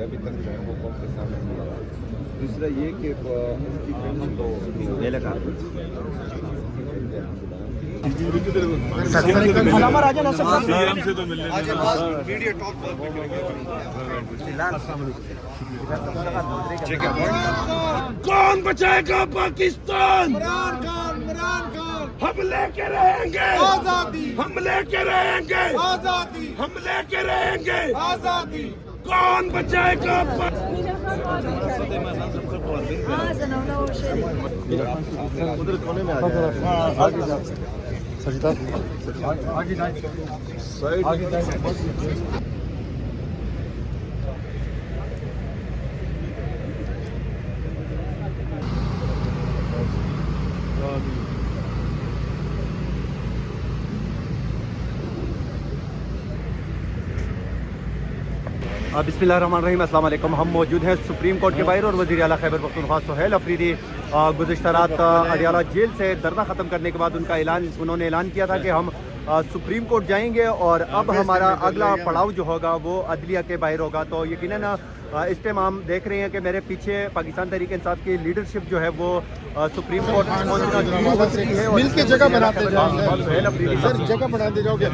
کہ ابھی تک جو ہے وہ قوم کے سامنے نہیں آیا. دوسرا یہ کہ ان کی فلم تو کون بچائے گا پاکستان؟ ہم لے کے رہیں گے آزادی، ہم لے کے رہیں گے آزادی، ہم لے کے رہیں گے آزادی. کون بچائے گا ادھر کونے میں آگے جا سجدہ آگے جائیں. بسم اللہ الرحمن الرحیم. السلام علیکم. ہم موجود ہیں سپریم کورٹ کے باہر اور وزیر اعلیٰ خیبر پختونخوا سہیل افریدی گزشتہ رات اڈیالہ جیل سے دھرنا ختم کرنے کے بعد انہوں نے اعلان کیا تھا کہ ہم سپریم کورٹ جائیں گے اور اب ہمارا اگلا پڑاؤ جو ہوگا وہ عدلیہ کے باہر ہوگا. تو یقیناً اس ٹائم ہم دیکھ رہے ہیں کہ میرے پیچھے پاکستان تحریک انصاف کی لیڈرشپ جو ہے وہ سپریم کورٹ پہنچنا مل کے جگہ بناتے جاؤ سر, جگہ بناتے جاؤ گے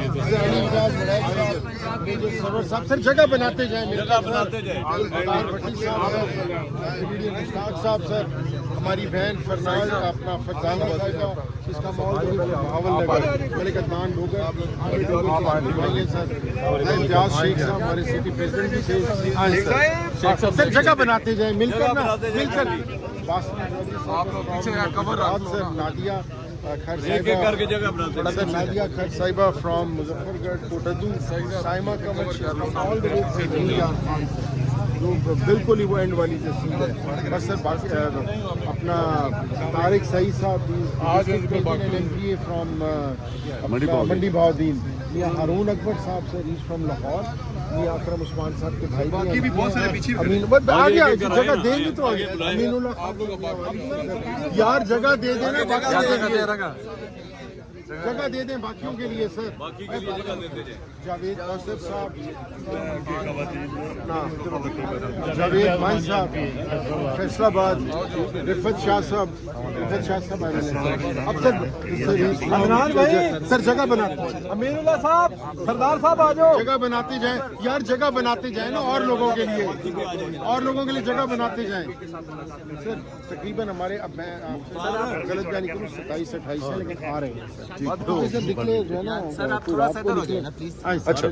سر, جگہ بناتے جائیں صاحب. سر ہماری بہن فرناز اپنا فرزانہ صاحبہ اس کا ماحول لگا ملک عدنان لوگر سر امتیاز شیخ صاحب ہمارے سٹی پریزیڈنٹ بھی تھے. سر جگہ بناتے جائیں مل کر سر نادیہ نادیہ کھر صاحبہ فرام مظفر گڑھ کوٹدو سائمہ کمر جو بالکل ہی وہ اینڈ والی جو سیٹ ہے. بس سر باقی اپنا طارق سعید صاحب فرام منڈی بہاؤدین, میاں ہارون اکبر صاحب سر ایز فرام لاہور, میاں اکرم عثمان صاحب کے بھائی بھی بہت سارے پیچھے آگے جگہ دیں گے تو امین اللہ یار جگہ دے دینا جگہ دے دیں باقیوں کے لیے. سر جاوید قاسم صاحب, جاوید مان صاحب فیصل آباد, رفت شاہ صاحب اب سر جگہ بناتے امین اللہ صاحب سردار صاحب آ جاؤ. جگہ بناتے جائیں یار, جگہ بناتے جائیں نا اور لوگوں کے لیے جگہ بناتے جائیں. سر تقریباً ہمارے اب میں غلط بیان نہیں کروں 27-28 ہیں لیکن آ رہے ہیں اچھا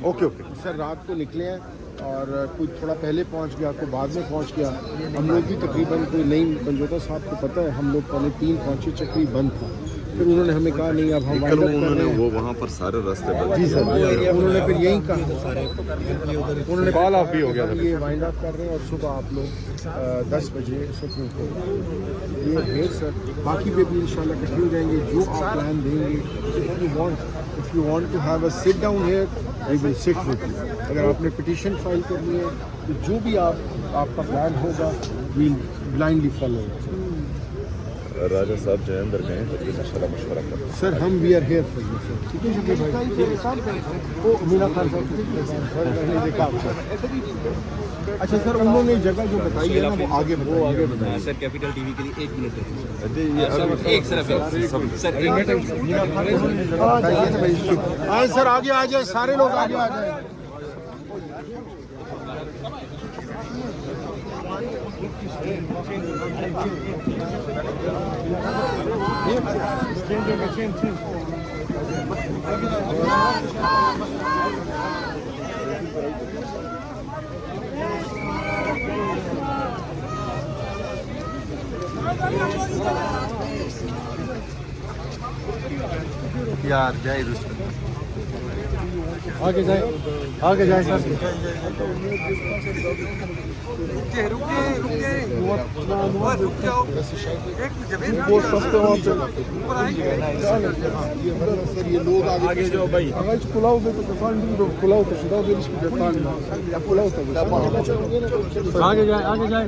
اوکے سر. رات کو نکلے ہیں اور کوئی تھوڑا پہلے پہنچ گیا, کوئی بعد میں پہنچ گیا. ہم لوگ بھی تقریباً کوئی نہیں, بنجوتا صاحب کو پتہ ہے ہم لوگ 3:45 پہنچے, چکری بند تھا. پھر انہوں نے ہمیں کہا نہیں اب ہم وہ وہاں پر سارے راستے جی سر انہوں نے پھر یہی کہا, انہوں نے کال آف بھی ہو گیا یہ وائنڈ اپ کر رہے ہیں اور صبح آپ لوگ 10 بجے سپریم کورٹ یہ بھیج سر. باقی پہ بھی انشاءاللہ اکٹھے ہو جائیں گے جو آپ پلان دیں گے. if you want to have a sit down here we will sit with you. اگر آپ نے پٹیشن فائل کرنی ہے تو جو بھی آپ کا پلان ہوگا we'll blindly follow it. راجہ صاحب جو ہے اندر گئے تو انشاءاللہ مشورہ کریں سر. ہم we are here for you sir. ٹھیک ہے بھائی وہ مینا خان صاحب اچھا سر انہوں نے جگہ جو بتائی ہے نا وہ آگے بتائیں سر. کیپٹل ٹی وی کے لیے 1 منٹ ایک صرف سر آئے سر آگے آ جائیں, سارے لوگ آگے آ جائیں. یار جائے آگے جائیں سر. یہ لوگ آگے جاؤ بھائی. پلاؤ دے تو پلاؤ تو سیدھا دے پلاؤ تو آگے جائیں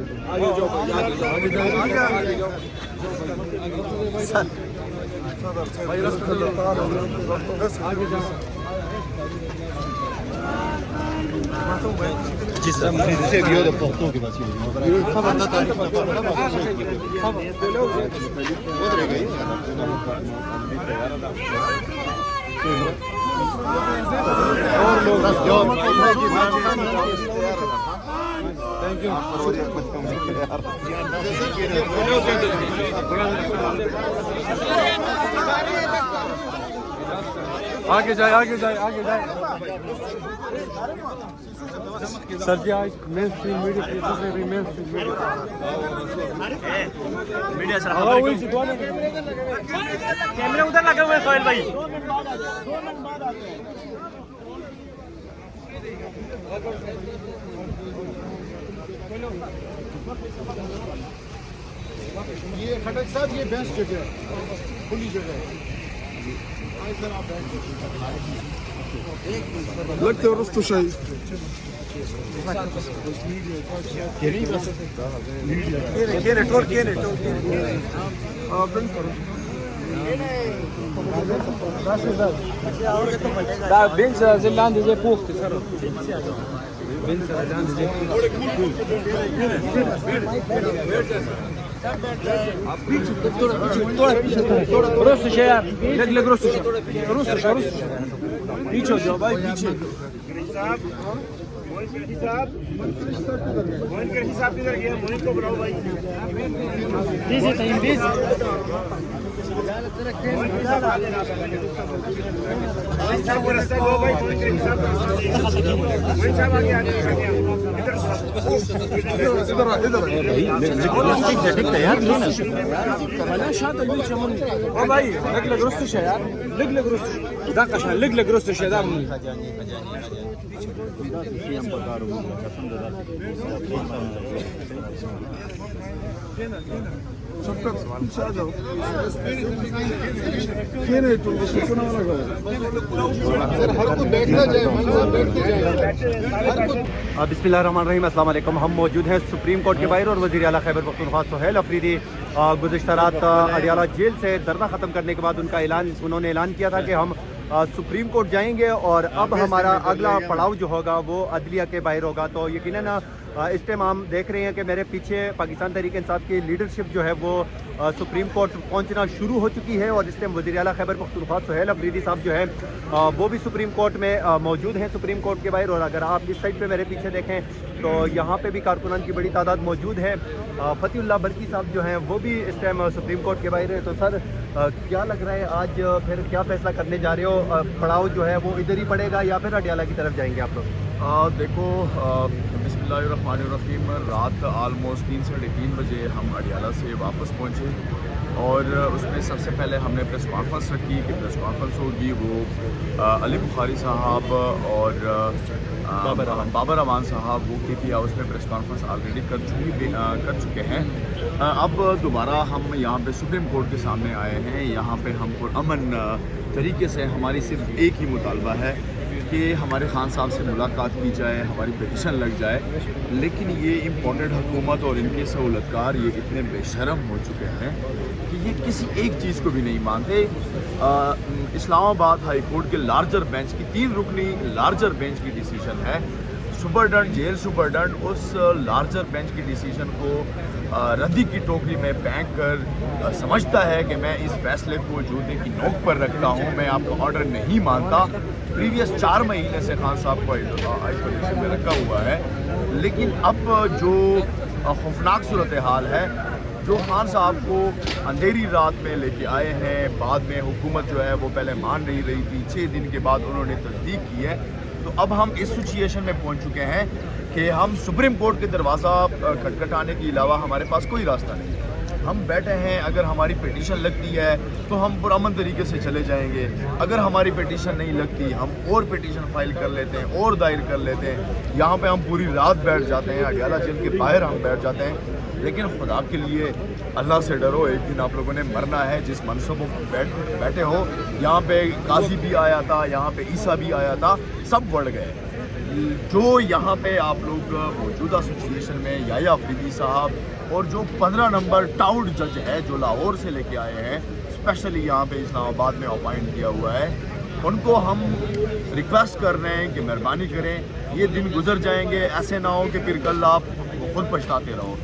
आगे जाए आगे जाए आगे जाए सर जी आज main stream media media sir कैमरे उधर लगे हुए हैं सोहेल भाई ये खटक साहब ये बेस्ट जगह है, खुली जगह है। आए सर आप बैठ लगते हो रस्तु शाही Просто ще я для просто ще пічо جو भाई पीछे मोइन कर हिसाब किधर गया मोइन को बुलाओ भाई बिजी टाइम बिजी मोइन साहब वो रास्ता दो भाई मोइन कर हिसाब मोइन साहब आगे इधर यार ولا شاطر بيش يا مني والله لك رستش يا يار لك رستش دقش لك رستش يا دام बिस्मिल्लाहिर्रहमानिर्रहीम अस्सलाम वालेकुम। हम मौजूद हैं सुप्रीम कोर्ट के बाहर और वज़ीर आला खैबर पख्तूनख्वा सुहेल अफरीदी गुज़िश्ता रात अडियाला जेल से धरना ख़त्म करने के बाद उन्होंने ऐलान किया था कि हम सुप्रीम कोर्ट जाएंगे और अब हमारा अगला पड़ाव जो होगा वो अदलिया के बाहर होगा। तो यकीनन इस टाइम हम देख रहे हैं कि मेरे पीछे पाकिस्तान तहरीक इंसाफ की लीडरशिप जो है वो सुप्रीम कोर्ट पहुंचना शुरू हो चुकी है और इस टाइम वज़ीर आला खैबर पख्तूनख्वा सुहेल अफरीदी साहब जो है वो भी सुप्रीम कोर्ट में मौजूद हैं सुप्रीम कोर्ट के बाहर। और अगर आप इस साइड पे मेरे पीछे देखें तो यहाँ पे भी कारकुनान की बड़ी तादाद मौजूद है। फ़तीउल्लाह बरकी साहब जो हैं वो भी इस टाइम सुप्रीम कोर्ट के बाहर है। तो सर क्या लग रहा है आज फिर क्या फैसला करने जा रहे हो? पड़ाव जो है वो इधर ही पड़ेगा या फिर अडियाला की तरफ जाएंगे आप लोग? देखो बिस्मिल्लाहिर्रहमानिर्रहीम रात आलमोस्ट 3 साढ़े 3 बजे हम अडियाला से वापस पहुँचे और उसमें सबसे पहले हमने प्रेस कॉन्फ्रेंस रखी कि प्रेस कॉन्फ्रेंस होगी वो अली बुखारी साहब और बाबर अमान साहब वो KP हाउस में प्रेस कॉन्फ्रेंस ऑलरेडी कर चुके हैं। अब दोबारा हम यहाँ पे सुप्रीम कोर्ट के सामने आए हैं। यहाँ पे हम पुरअमन तरीके से हमारी सिर्फ एक ही मुतालबा है कि हमारे खान साहब से मुलाकात की जाए, हमारी पिटीशन लग जाए। लेकिन ये इम्पोर्टेड हुकूमत और इनके सहूलतकार ये इतने बेशरम हो चुके हैं कि ये किसी एक चीज़ को भी नहीं मानते। इस्लामाबाद हाई कोर्ट के लार्जर बेंच की 3 रुकनी लार्जर बेंच की डिसीजन है। सुपरडेंट जेल सुपरडेंट उस लार्जर बेंच की डिसीजन को रद्दी की टोकरी में फेंक कर समझता है कि मैं इस फैसले को जूते की नोक पर रखता हूँ, मैं आपका ऑर्डर नहीं मानता। प्रीवियस 4 महीने से खान साहब को आइसोलेशन में रखा हुआ है। लेकिन अब जो खौफनाक सूरत हाल है, जो खान साहब को अंधेरी रात में लेके आए हैं, बाद में हुकूमत जो है वो पहले मान नहीं रही थी, 6 दिन के बाद उन्होंने तस्दीक की है। तो अब हम इस सिचुएशन में पहुंच चुके हैं कि हम सुप्रीम कोर्ट के दरवाज़ा खटखटाने के अलावा हमारे पास कोई रास्ता नहीं है। हम बैठे हैं, अगर हमारी पिटीशन लगती है तो हम पुरअमन तरीके से चले जाएंगे। अगर हमारी पिटीशन नहीं लगती हम और पिटीशन फाइल कर लेते हैं और दायर कर लेते हैं। यहाँ पे हम पूरी रात बैठ जाते हैं, अडियाला जेल के बाहर हम बैठ जाते हैं। लेकिन खुदा के लिए अल्लाह से डरो, एक दिन आप लोगों ने मरना है। जिस मनसूबों पर बैठे हो, यहाँ पे काजी भी आया था, यहाँ पे ईसा भी आया था, सब बढ़ गए। जो यहाँ पे आप लोग मौजूदा सिचुएशन में याया अफरीदी साहब और जो 15 नंबर टाउड जज है जो लाहौर से लेके आए हैं, स्पेशली यहाँ पे इस्लामाबाद में अपॉइंट किया हुआ है, ان کو ہم ریکویسٹ کر رہے ہیں کہ مہربانی کریں، یہ دن گزر جائیں گے، ایسے نہ ہو کہ پھر کل آپ خود پچھتاتے رہو۔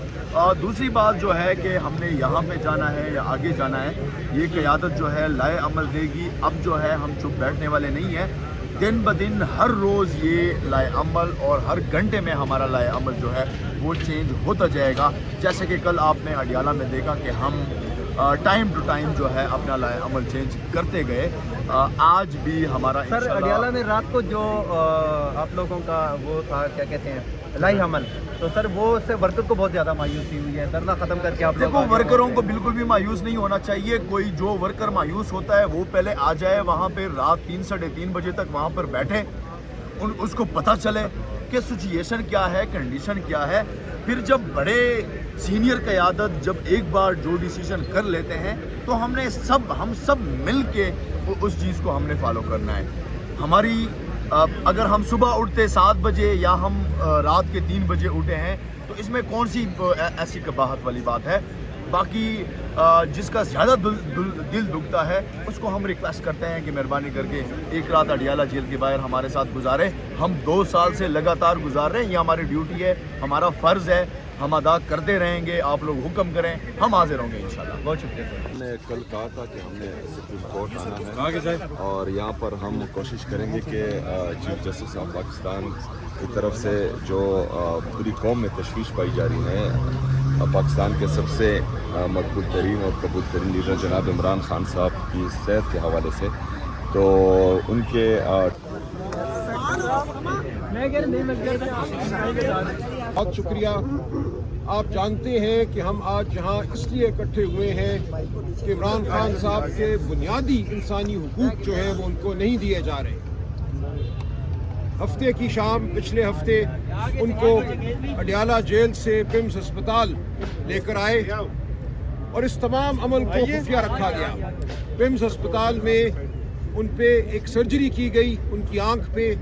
دوسری بات جو ہے کہ ہم نے یہاں پہ جانا ہے یا آگے جانا ہے، یہ قیادت جو ہے لائے عمل دے گی۔ اب جو ہے ہم چپ بیٹھنے والے نہیں ہیں، دن بدن ہر روز یہ لائے عمل اور ہر گھنٹے میں ہمارا لائے عمل جو ہے وہ چینج ہوتا جائے گا۔ جیسے کہ کل آپ نے اڈیالہ میں دیکھا کہ ہم ٹائم ٹو ٹائم جو ہے اپنا لائے عمل چینج کرتے گئے۔ آج بھی ہمارا سر اڈیالہ میں رات کو جو آپ لوگوں کا وہ تھا کیا کہتے ہیں لائی عمل، تو سر وہ اس سے ورکر کو بہت زیادہ مایوسی ہوئی ہے، دھرنا ختم کر کے آپ لوگ دیکھو ورکروں کو بالکل بھی مایوس نہیں ہونا چاہیے۔ کوئی جو ورکر مایوس ہوتا ہے وہ پہلے آ جائے وہاں پہ، رات 3 ساڑھے 3 بجے تک وہاں پر بیٹھے، اس کو پتہ چلے کہ سچویشن کیا ہے، کنڈیشن کیا ہے۔ پھر جب بڑے سینئر قیادت جب ایک بار جو ڈیسیژن کر لیتے ہیں تو ہم سب مل کے اس چیز کو ہم نے فالو کرنا ہے۔ ہماری اگر ہم صبح اٹھتے 7 بجے یا ہم رات کے 3 بجے اٹھے ہیں تو اس میں کون سی ایسی قباحت والی بات ہے؟ باقی جس کا زیادہ دل دکھتا ہے اس کو ہم ریکویسٹ کرتے ہیں کہ مہربانی کر کے ایک رات اڈیالہ جیل کے باہر ہمارے ساتھ گزارے۔ ہم 2 سال سے لگاتار گزار رہے ہیں، یہ ہماری ڈیوٹی ہے، ہمارا فرض ہے، ہم ادا کرتے رہیں گے۔ آپ لوگ حکم کریں، ہم حاضر ہوں گے انشاءاللہ۔ بہت شکریہ سر۔ ہم نے کل کہا تھا کہ ہم نے سپریم کورٹ آنا ہے اور یہاں پر ہم کوشش کریں گے کہ چیف جسٹس آف پاکستان کی طرف سے جو پوری قوم میں تشویش پائی جا رہی ہے، پاکستان کے سب سے مقبول ترین اور قبول ترین لیڈر جناب عمران خان صاحب کی صحت کے حوالے سے، تو ان کے بہت شکریہ۔ آپ جانتے ہیں کہ ہم آج یہاں اس لیے اکٹھے ہوئے ہیں کہ عمران خان صاحب کے بنیادی انسانی حقوق جو ہیں وہ ان کو نہیں دیے جا رہے۔ ہفتے کی شام پچھلے ہفتے ان کو اڈیالہ جیل سے پمس ہسپتال لے کر آئے اور اس تمام عمل کو خفیہ رکھا گیا۔ پمس ہسپتال میں ان پہ ایک سرجری کی گئی ان کی آنکھ پہ،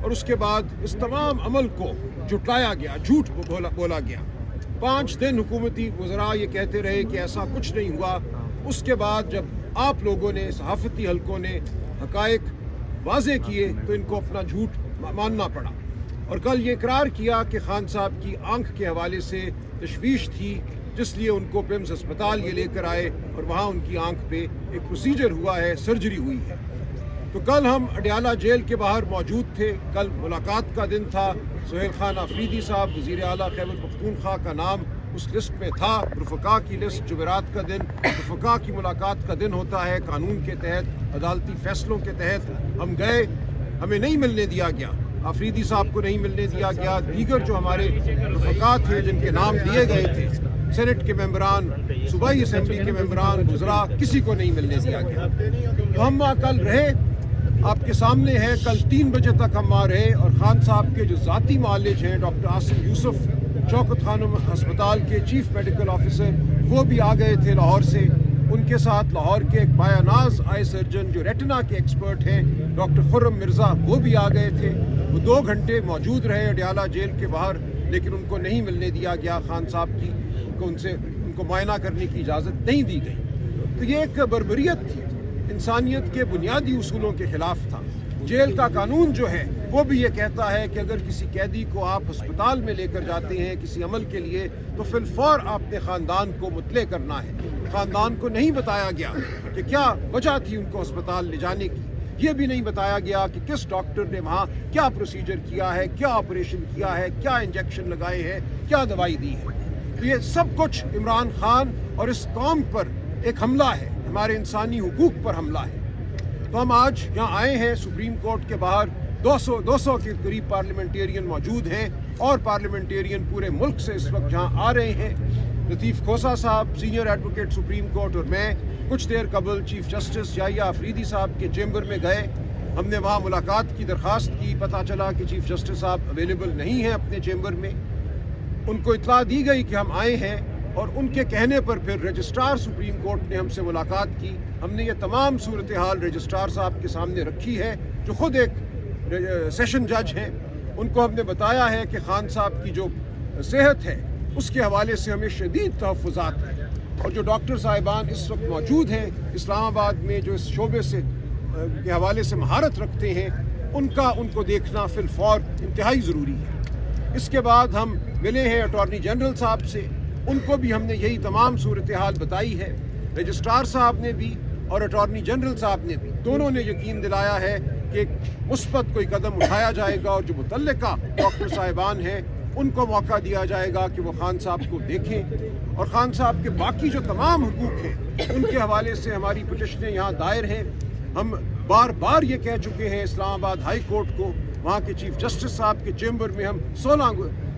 اور اس کے بعد اس تمام عمل کو جھٹلایا گیا، جھوٹ بولا گیا۔ 5 دن حکومتی وزراء یہ کہتے رہے کہ ایسا کچھ نہیں ہوا۔ اس کے بعد جب آپ لوگوں نے، صحافتی حلقوں نے حقائق واضح کیے تو ان کو اپنا جھوٹ ماننا پڑا، اور کل یہ اقرار کیا کہ خان صاحب کی آنکھ کے حوالے سے تشویش تھی، جس لیے ان کو پمس ہسپتال یہ لے کر آئے اور وہاں ان کی آنکھ پہ ایک پروسیجر ہوا ہے، سرجری ہوئی ہے۔ تو کل ہم اڈیالہ جیل کے باہر موجود تھے۔ کل ملاقات کا دن تھا۔ سہیل خان آفریدی صاحب وزیر اعلیٰ خیبر پختونخوا کا نام اس لسٹ میں تھا، رفقا کی لسٹ۔ جمعرات کا دن رفقا کی ملاقات کا دن ہوتا ہے، قانون کے تحت، عدالتی فیصلوں کے تحت ہم گئے، ہمیں نہیں ملنے دیا گیا، آفریدی صاحب کو نہیں ملنے دیا گیا، دیگر جو ہمارے رفقا تھے جن کے نام دیے گئے تھے، سینٹ کے ممبران، صوبائی اسمبلی کے ممبران، وزراء، کسی کو نہیں ملنے دیا گیا۔ تو ہم وہاں کل رہے، آپ کے سامنے ہے، کل 3 بجے تک ہم وہاں رہے، اور خان صاحب کے جو ذاتی معالج ہیں ڈاکٹر عاصم یوسف، شوکت خانم ہسپتال کے چیف میڈیکل آفیسر، وہ بھی آ گئے تھے لاہور سے۔ ان کے ساتھ لاہور کے ایک بایاناز آئی سرجن جو ریٹنا کے ایکسپرٹ ہیں ڈاکٹر خرم مرزا، وہ بھی آ گئے تھے۔ وہ 2 گھنٹے موجود رہے اڈیالہ جیل کے باہر، لیکن ان کو نہیں ملنے دیا گیا خان صاحب کی، ان کو معائنہ کرنے کی اجازت نہیں دی گئی۔ تو یہ ایک بربریت تھی، انسانیت کے بنیادی اصولوں کے خلاف تھا۔ جیل کا قانون جو ہے وہ بھی یہ کہتا ہے کہ اگر کسی قیدی کو آپ ہسپتال میں لے کر جاتے ہیں کسی عمل کے لیے تو فی الفور آپ نے خاندان کو مطلع کرنا ہے۔ خاندان کو نہیں بتایا گیا کہ کیا وجہ تھی ان کو ہسپتال لے جانے کی، یہ بھی نہیں بتایا گیا کہ کس ڈاکٹر نے وہاں کیا پروسیجر کیا ہے، کیا آپریشن کیا ہے، کیا انجیکشن لگائے ہیں، کیا دوائی دی ہے۔ تو یہ سب کچھ عمران خان اور اس قوم پر ایک حملہ ہے، ہمارے انسانی حقوق پر حملہ ہے۔ تو ہم آج یہاں آئے ہیں سپریم کورٹ کے باہر، 200 کے قریب پارلیمنٹیرین موجود ہیں، اور پارلیمنٹیرین پورے ملک سے اس وقت یہاں آ رہے ہیں۔ لطیف کھوسہ صاحب سینئر ایڈوکیٹ سپریم کورٹ اور میں کچھ دیر قبل چیف جسٹس یحییٰ آفریدی صاحب کے چیمبر میں گئے، ہم نے وہاں ملاقات کی درخواست کی، پتہ چلا کہ چیف جسٹس صاحب اویلیبل نہیں ہیں اپنے چیمبر میں۔ ان کو اطلاع دی گئی کہ ہم آئے ہیں، اور ان کے کہنے پر پھر رجسٹرار سپریم کورٹ نے ہم سے ملاقات کی۔ ہم نے یہ تمام صورتحال رجسٹرار صاحب کے سامنے رکھی ہے، جو خود ایک سیشن جج ہیں۔ ان کو ہم نے بتایا ہے کہ خان صاحب کی جو صحت ہے اس کے حوالے سے ہمیں شدید تحفظات ہیں، اور جو ڈاکٹر صاحبان اس وقت موجود ہیں اسلام آباد میں جو اس شعبے سے के हवाले से महारत रखते हैं उनको देखना फिलफौर इंतहाई ज़रूरी है। इसके बाद हम मिले हैं अटॉर्नी जनरल साहब से, उनको भी हमने यही तमाम सूरत हाल बताई है। रजिस्ट्रार साहब ने भी और अटॉर्नी जनरल साहब ने भी, दोनों ने यकीन दिलाया है कि मुस्बत कोई कदम उठाया जाएगा और जो मुतल्लिका डॉक्टर साहिबान हैं उनको मौका दिया जाएगा कि वो खान साहब को देखें, और खान साहब के बाकी जो तमाम हुकूक हैं उनके हवाले से हमारी पिटिशनें यहाँ दायर हैं। हम बार बार ये कह चुके हैं इस्लामाबाद हाई कोर्ट को, वहाँ के चीफ जस्टिस साहब के चेम्बर में हम 16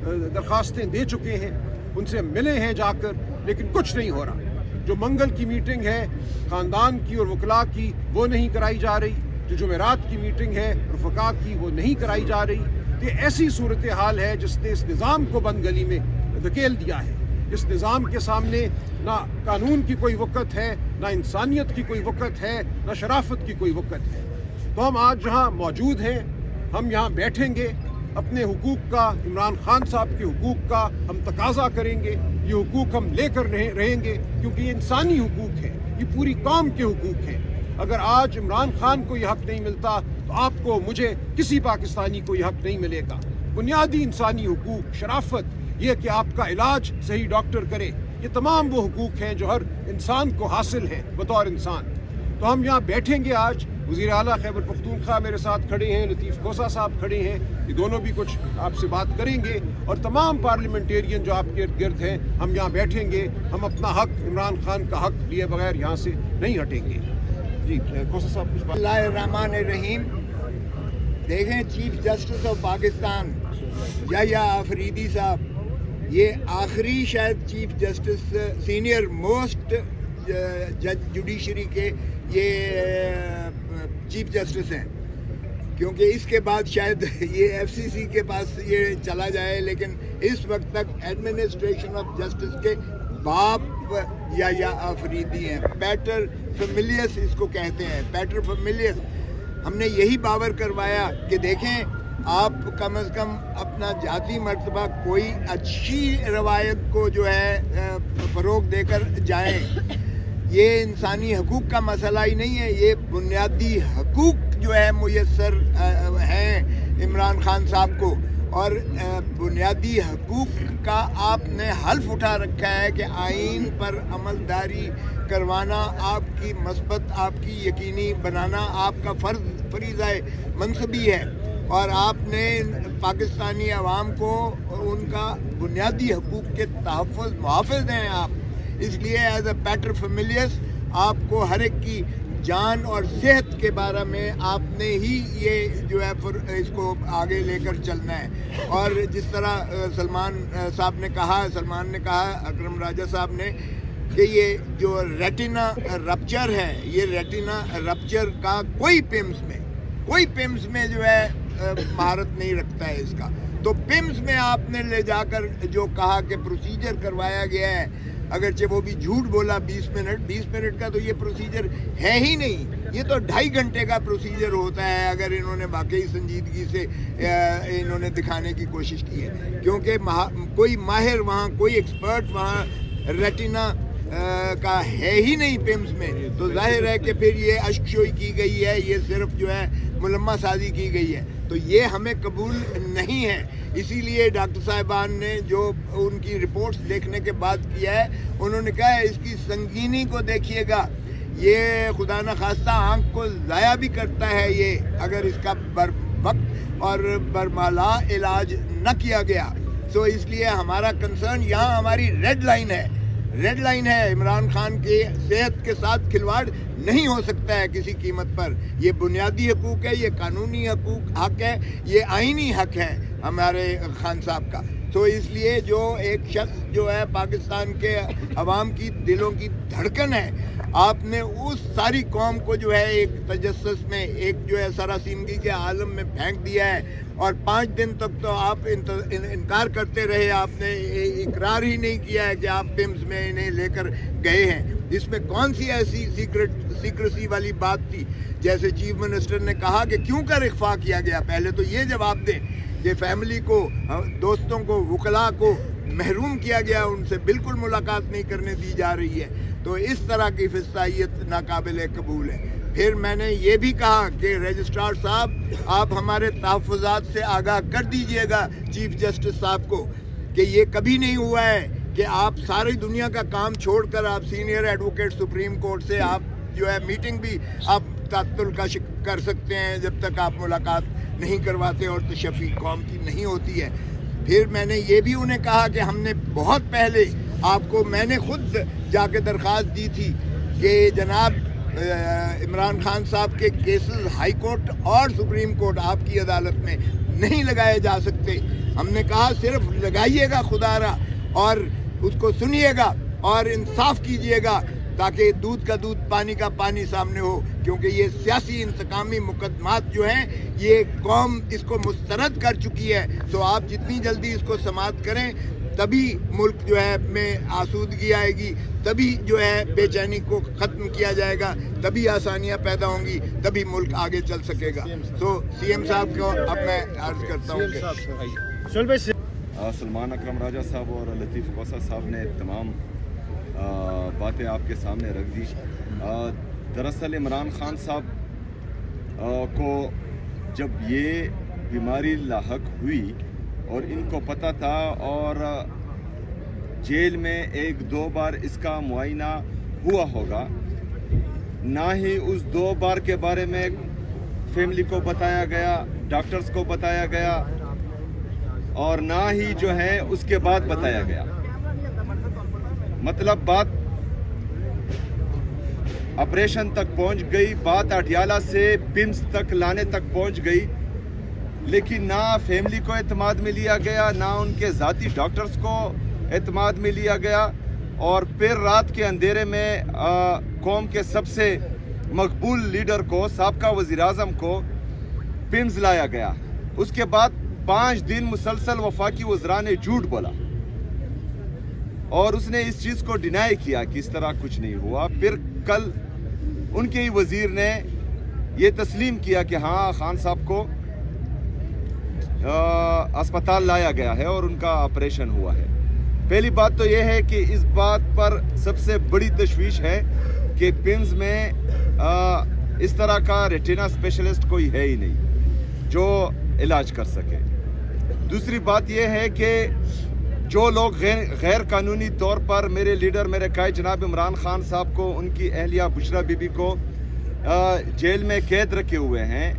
दरख्वास्तें दे चुके हैं, उनसे मिले हैं जाकर, लेकिन कुछ नहीं हो रहा। जो मंगल की मीटिंग है ख़ानदान की और वकला की वो नहीं कराई जा रही, जो जुमेरात की मीटिंग है रफ़का की वो नहीं कराई जा रही। तो ऐसी सूरत हाल है जिसने इस निज़ाम को बंद गली में धकेल दिया है। इस निज़ाम के सामने ना कानून की कोई वक़्त है, ना इंसानियत की कोई वक़्त है, ना शराफत की कोई वक़्त है। तो हम आज जहाँ मौजूद हैं, हम यहाँ बैठेंगे, अपने हुकूक का, इमरान खान साहब के हुकूक का हम तकाजा करेंगे। ये हुकूक हम लेकर रहेंगे क्योंकि ये इंसानी हुकूक है, ये पूरी कौम के हुकूक हैं। अगर आज इमरान खान को यह हक नहीं मिलता तो आपको, मुझे, किसी पाकिस्तानी को यह हक नहीं मिलेगा। बुनियादी इंसानी हुकूक, शराफत, ये कि आपका इलाज सही डॉक्टर करे, ये तमाम वो हुकूक हैं जो हर इंसान को हासिल हैं बतौर इंसान। तो हम यहाँ बैठेंगे आज। वज़ीर आला खैबर पख्तूनख्वा मेरे साथ खड़े हैं, लतीफ़ खोसा साहब खड़े हैं, ये दोनों भी कुछ आपसे बात करेंगे, और तमाम पार्लियामेंटेरियन जो आपके इर्द गिर्द हैं, हम यहाँ बैठेंगे। हम अपना हक, इमरान खान का हक लिए बगैर यहाँ से नहीं हटेंगे। जी खोसा साहब कुछ बात। बिस्मिल्लाहिर्रहमानिर्रहीम। देखें, chief justice of Pakistan Yahya Afridi साहब, ये आखिरी शायद चीफ जस्टिस, सीनियर मोस्ट जज जुडिशरी के ये चीफ जस्टिस हैं, क्योंकि इसके बाद शायद ये एफसीसी के पास ये चला जाए, लेकिन इस वक्त तक एडमिनिस्ट्रेशन ऑफ जस्टिस के बाप याह्या आफरीदी हैं। पैटर फेमिलियस इसको कहते हैं, पैटर फेमिलियस। हमने यही बावर करवाया कि देखें, आप कम अज़ कम अपना जाती मर्तबा कोई अच्छी रवायत को जो है फ़रोग़ देकर जाएं। ये इंसानी हकूक़ का मसला ही नहीं है, ये बुनियादी हकूक़ जो है मुयस्सर हैं इमरान खान साहब को, और बुनियादी हकूक़ का आपने हल्फ उठा रखा है कि आइन पर अमलदारी करवाना आपकी मस्बत, आपकी यकीनी बनाना आपका फरीज़ाए मनसबी है, और आपने पाकिस्तानी अवाम को उनका बुनियादी हकूक़ के तहफ़्फ़ुज़ मुहाफ़िज़ हैं आप। इसलिए एज अ पैटर फेमिलियस आपको हर एक की जान और सेहत के बारे में आपने ही ये जो है इसको आगे लेकर चलना है। और जिस तरह सलमान साहब ने कहा, अकरम राजा साहब ने, कि ये जो रेटिना रप्चर है, ये रेटिना रप्चर का कोई पिम्स में जो है महारत नहीं रखता है इसका। तो पिम्स में आपने ले जाकर जो कहा कि प्रोसीजर करवाया गया है, अगरचे वो भी झूठ बोला 20 मिनट का, तो ये प्रोसीजर है ही नहीं। ये तो 2.5 घंटे का प्रोसीजर होता है, अगर इन्होंने वाकई संजीदगी से इन्होंने दिखाने की कोशिश की है। क्योंकि कोई माहिर वहाँ, कोई एक्सपर्ट वहाँ रेटिना का है ही नहीं पिम्स में, तो जाहिर है कि फिर ये अश्कशोई की गई है, ये सिर्फ जो है मुलम्मा साजी की गई है। तो ये हमें कबूल नहीं है। इसीलिए डॉक्टर साहिबान ने जो उनकी रिपोर्ट्स देखने के बाद किया है, उन्होंने कहा है इसकी संगीनी को देखिएगा, ये खुदा न खास्ता आँख को ज़ाया भी करता है ये, अगर इसका बरवक्त और बरमाला इलाज न किया गया। तो इसलिए हमारा कंसर्न यहाँ, हमारी रेड लाइन है। इमरान खान के सेहत के साथ खिलवाड़ नहीं हो सकता है किसी कीमत पर। ये बुनियादी हकूक़ है, ये कानूनी हक है, ये आइनी हक है हमारे खान साहब का। तो इसलिए जो एक शख्स जो है पाकिस्तान के अवाम की दिलों की धड़कन है, आपने उस सारी कौम को जो है एक तजस्सुस में, एक जो है सरासीमगी के आलम में फेंक दिया है। और 5 दिन तक तो आप इनकार करते रहे, आपने इकरार ही नहीं किया है कि आप पिम्स में इन्हें लेकर गए हैं। इसमें कौन सी ऐसी सीक्रेसी वाली बात थी? जैसे चीफ मिनिस्टर ने कहा कि क्यों कर इख्फा किया गया, पहले तो ये जवाब दें कि फैमिली को, दोस्तों को, वकला को महरूम किया गया, उनसे बिल्कुल मुलाकात नहीं करने दी जा रही है। तो इस तरह की फिस्तायत नाकाबिल कबूल है। फिर मैंने ये भी कहा कि रजिस्ट्रार साहब आप हमारे तहफ़्फ़ुज़ात से आगाह कर दीजिएगा चीफ जस्टिस साहब को कि ये कभी नहीं हुआ है कि आप सारी दुनिया का काम छोड़कर आप सीनियर एडवोकेट सुप्रीम कोर्ट से आप जो है मीटिंग भी आप तात्तुल का कर सकते हैं जब तक आप मुलाकात नहीं करवाते और तशफ़ी कौम की नहीं होती है। फिर मैंने ये भी उन्हें कहा कि हमने बहुत पहले आपको मैंने खुद जाके दरख्वास्त दी थी कि जनाब इमरान खान साहब के केसेस हाई कोर्ट और सुप्रीम कोर्ट आपकी अदालत में नहीं लगाए जा सकते। हमने कहा सिर्फ लगाइएगा खुदारा और उसको सुनिएगा और इंसाफ कीजिएगा ताकि दूध का दूध पानी का पानी सामने हो, क्योंकि ये सियासी इंतकामी मुकदमात जो हैं ये कौम इसको मुस्तरद कर चुकी है। तो आप जितनी जल्दी इसको समाप्त करें तभी मुल्क जो है में आसूदगी आएगी, तभी जो है बेचैनी को ख़त्म किया जाएगा, तभी आसानियां पैदा होंगी, तभी मुल्क आगे चल सकेगा। तो सीएम साहब को अब मैं अर्ज करता हूँ सलमान अकरम राजा साहब और लतीफ़ कोसा साहब ने तमाम बातें आपके सामने रख दी। दरअसल इमरान खान साहब को जब ये बीमारी लाहक हुई और इनको पता था और जेल में 1-2 बार इसका मुआयना हुआ होगा, ना ही उस 2 बार के बारे में फैमिली को बताया गया, डॉक्टर्स को बताया गया और ना ही जो है उसके बाद बताया गया। मतलब बात ऑपरेशन तक पहुंच गई, बात अडियाला से पिम्स तक लाने तक पहुंच गई, लेकिन ना फैमिली को एतमाद में लिया गया, ना उनके ज़ाती डॉक्टर्स को एतमाद में लिया गया और फिर रात के अंधेरे में कौम के सबसे मकबूल लीडर को, साबका वज़ीर-ए-आज़म को पिम्स लाया गया। उसके बाद 5 दिन मुसलसल वफाकी वज़रा ने झूठ बोला और उसने इस चीज़ को डिनाई किया कि इस तरह कुछ नहीं हुआ। फिर कल उनके ही वज़ीर ने ये तस्लीम किया कि हाँ खान साहब को अस्पताल लाया गया है और उनका ऑपरेशन हुआ है। पहली बात तो यह है कि इस बात पर सबसे बड़ी तशवीश है कि पिम्स में इस तरह का रेटिना स्पेशलिस्ट कोई है ही नहीं जो इलाज कर सके। दूसरी बात यह है कि जो लोग गैर कानूनी तौर पर मेरे लीडर मेरे कायद जनाब इमरान खान साहब को, उनकी अहलिया बुशरा बीबी को जेल में कैद रखे हुए हैं,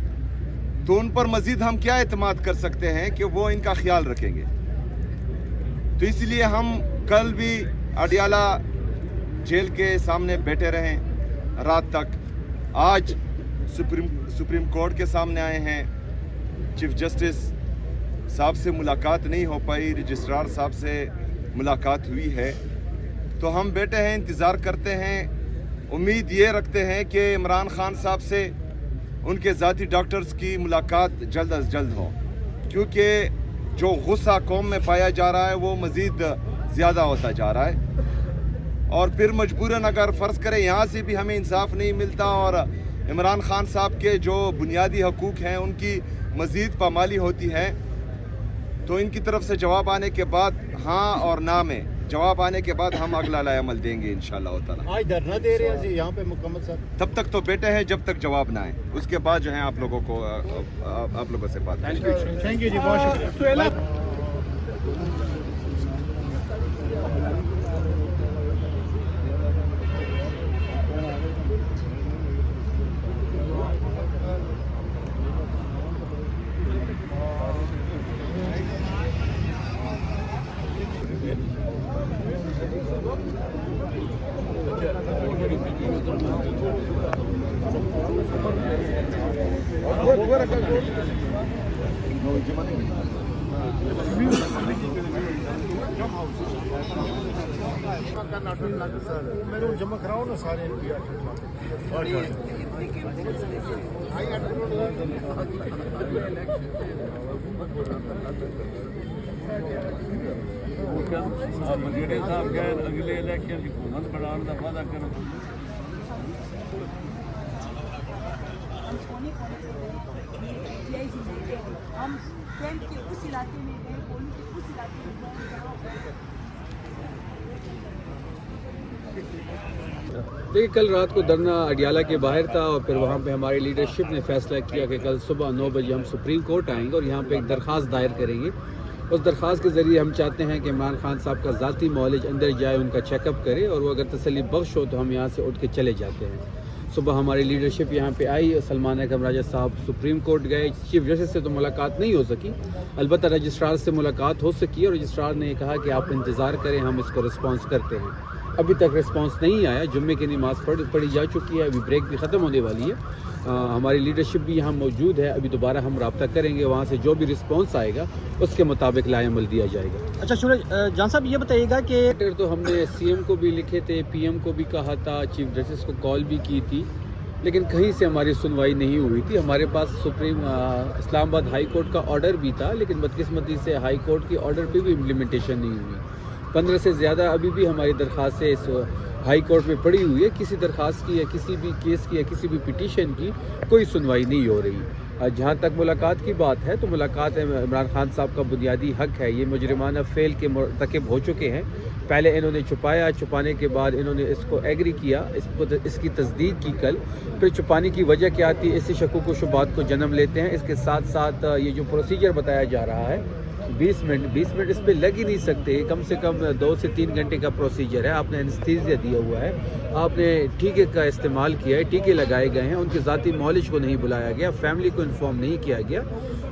तो उन पर मजीद हम क्या एतमाद कर सकते हैं कि वो इनका ख्याल रखेंगे। तो इसलिए हम कल भी अडियाला जेल के सामने बैठे रहें रात तक। आज सुप्रीम कोर्ट के सामने आए हैं। चीफ जस्टिस साहब से मुलाकात नहीं हो पाई, रजिस्ट्रार साहब से मुलाकात हुई है, तो हम बैठे हैं, इंतज़ार करते हैं। उम्मीद ये रखते हैं कि इमरान खान साहब से उनके ज़ाती डॉक्टर्स की मुलाकात जल्द अज जल्द हो, क्योंकि जो गुस्सा कौम में पाया जा रहा है वो मज़ीद ज़्यादा होता जा रहा है। और फिर मजबूरन अगर फ़र्ज़ करें यहाँ से भी हमें इंसाफ नहीं मिलता और इमरान खान साहब के जो बुनियादी हकूक़ हैं उनकी मज़ीद पामाली होती है, तो इनकी तरफ से जवाब आने के बाद हाँ और ना में जवाब आने के बाद हम अगला लाएमल देंगे इंशाअल्लाह ताला। आज धरना दे रहे हैं यहाँ पे मुकम्मल सर, तब तक तो बैठे हैं जब तक जवाब ना आए, उसके बाद जो है आप लोगों को आप लोगों से बात करेंगे। थैंक यू जी, बहुत शुक्रिया। मेरे जमा कराओ ना सारे साहब गए अगले इलेक्शन की हुकूमत बनाने का वादा करो। हम कैंप के उस इलाके में गए, पोलिंग के उस इलाके में गए देखिए, कल रात को धरना अडियाला के बाहर था और फिर वहाँ पे हमारी लीडरशिप ने फैसला किया कि कल सुबह 9 बजे हम सुप्रीम कोर्ट आएंगे और यहाँ पे एक दरख्वास्त दायर करेंगे। उस दरख्वास्त के ज़रिए हम चाहते हैं कि इमरान खान साहब का ज़ाती मॉलेज अंदर जाए, उनका चेकअप करे और वो अगर तसल्ली बख्श हो तो हम यहाँ से उठ के चले जाते हैं। सुबह हमारी लीडरशिप यहाँ पे आई, सलमान अकरम राजा साहब सुप्रीम कोर्ट गए। चीफ जस्टिस से तो मुलाकात नहीं हो सकी, अलबत्ता रजिस्ट्रार से मुलाकात हो सकी और रजिस्ट्रार ने कहा कि आप इंतज़ार करें, हम इसको रिस्पॉन्स करते हैं। अभी तक रिस्पांस नहीं आया। जुम्मे की नमाज़ पढ़ी जा चुकी है, अभी ब्रेक भी ख़त्म होने वाली है। हमारी लीडरशिप भी यहाँ मौजूद है। अभी दोबारा हम रब्ता करेंगे, वहाँ से जो भी रिस्पांस आएगा उसके मुताबिक लाएमल दिया जाएगा। अच्छा सूरज जान साहब, ये बताइएगा कि लेटर तो हमने सीएम को भी लिखे थे, पीएम को भी कहा था, चीफ जस्टिस को कॉल भी की थी, लेकिन कहीं से हमारी सुनवाई नहीं हुई थी। हमारे पास सुप्रीम इस्लामाबाद हाई कोर्ट का ऑर्डर भी था, लेकिन बदकिस्मती से हाई कोर्ट की ऑर्डर पे भी इम्प्लीमेंटेशन नहीं हुई। 15 से ज़्यादा अभी भी हमारी दरख्वास्तें इस हाई कोर्ट में पड़ी हुई है। किसी दरख्वास्त की या किसी भी केस की या किसी भी पिटीशन की कोई सुनवाई नहीं हो रही। जहाँ तक मुलाकात की बात है तो मुलाकात इमरान खान साहब का बुनियादी हक है। ये मुजरिमाना फेल के मरतकब हो चुके हैं। पहले इन्होंने छुपाने के बाद इन्होंने इसको एग्री किया, इसकी तस्दीक की कल, फिर छुपाने की वजह क्या थी, इसी शकूक व शुबात को जन्म लेते हैं। इसके साथ साथ ये जो प्रोसीजर बताया जा रहा है 20 मिनट इस पे लग ही नहीं सकते। कम से कम 2 से 3 घंटे का प्रोसीजर है। आपने एनेस्थीसिया दिया हुआ है, आपने टीके का इस्तेमाल किया है, टीके लगाए गए हैं, उनके ज़ाती मॉलिज को नहीं बुलाया गया, फैमिली को इन्फॉर्म नहीं किया गया।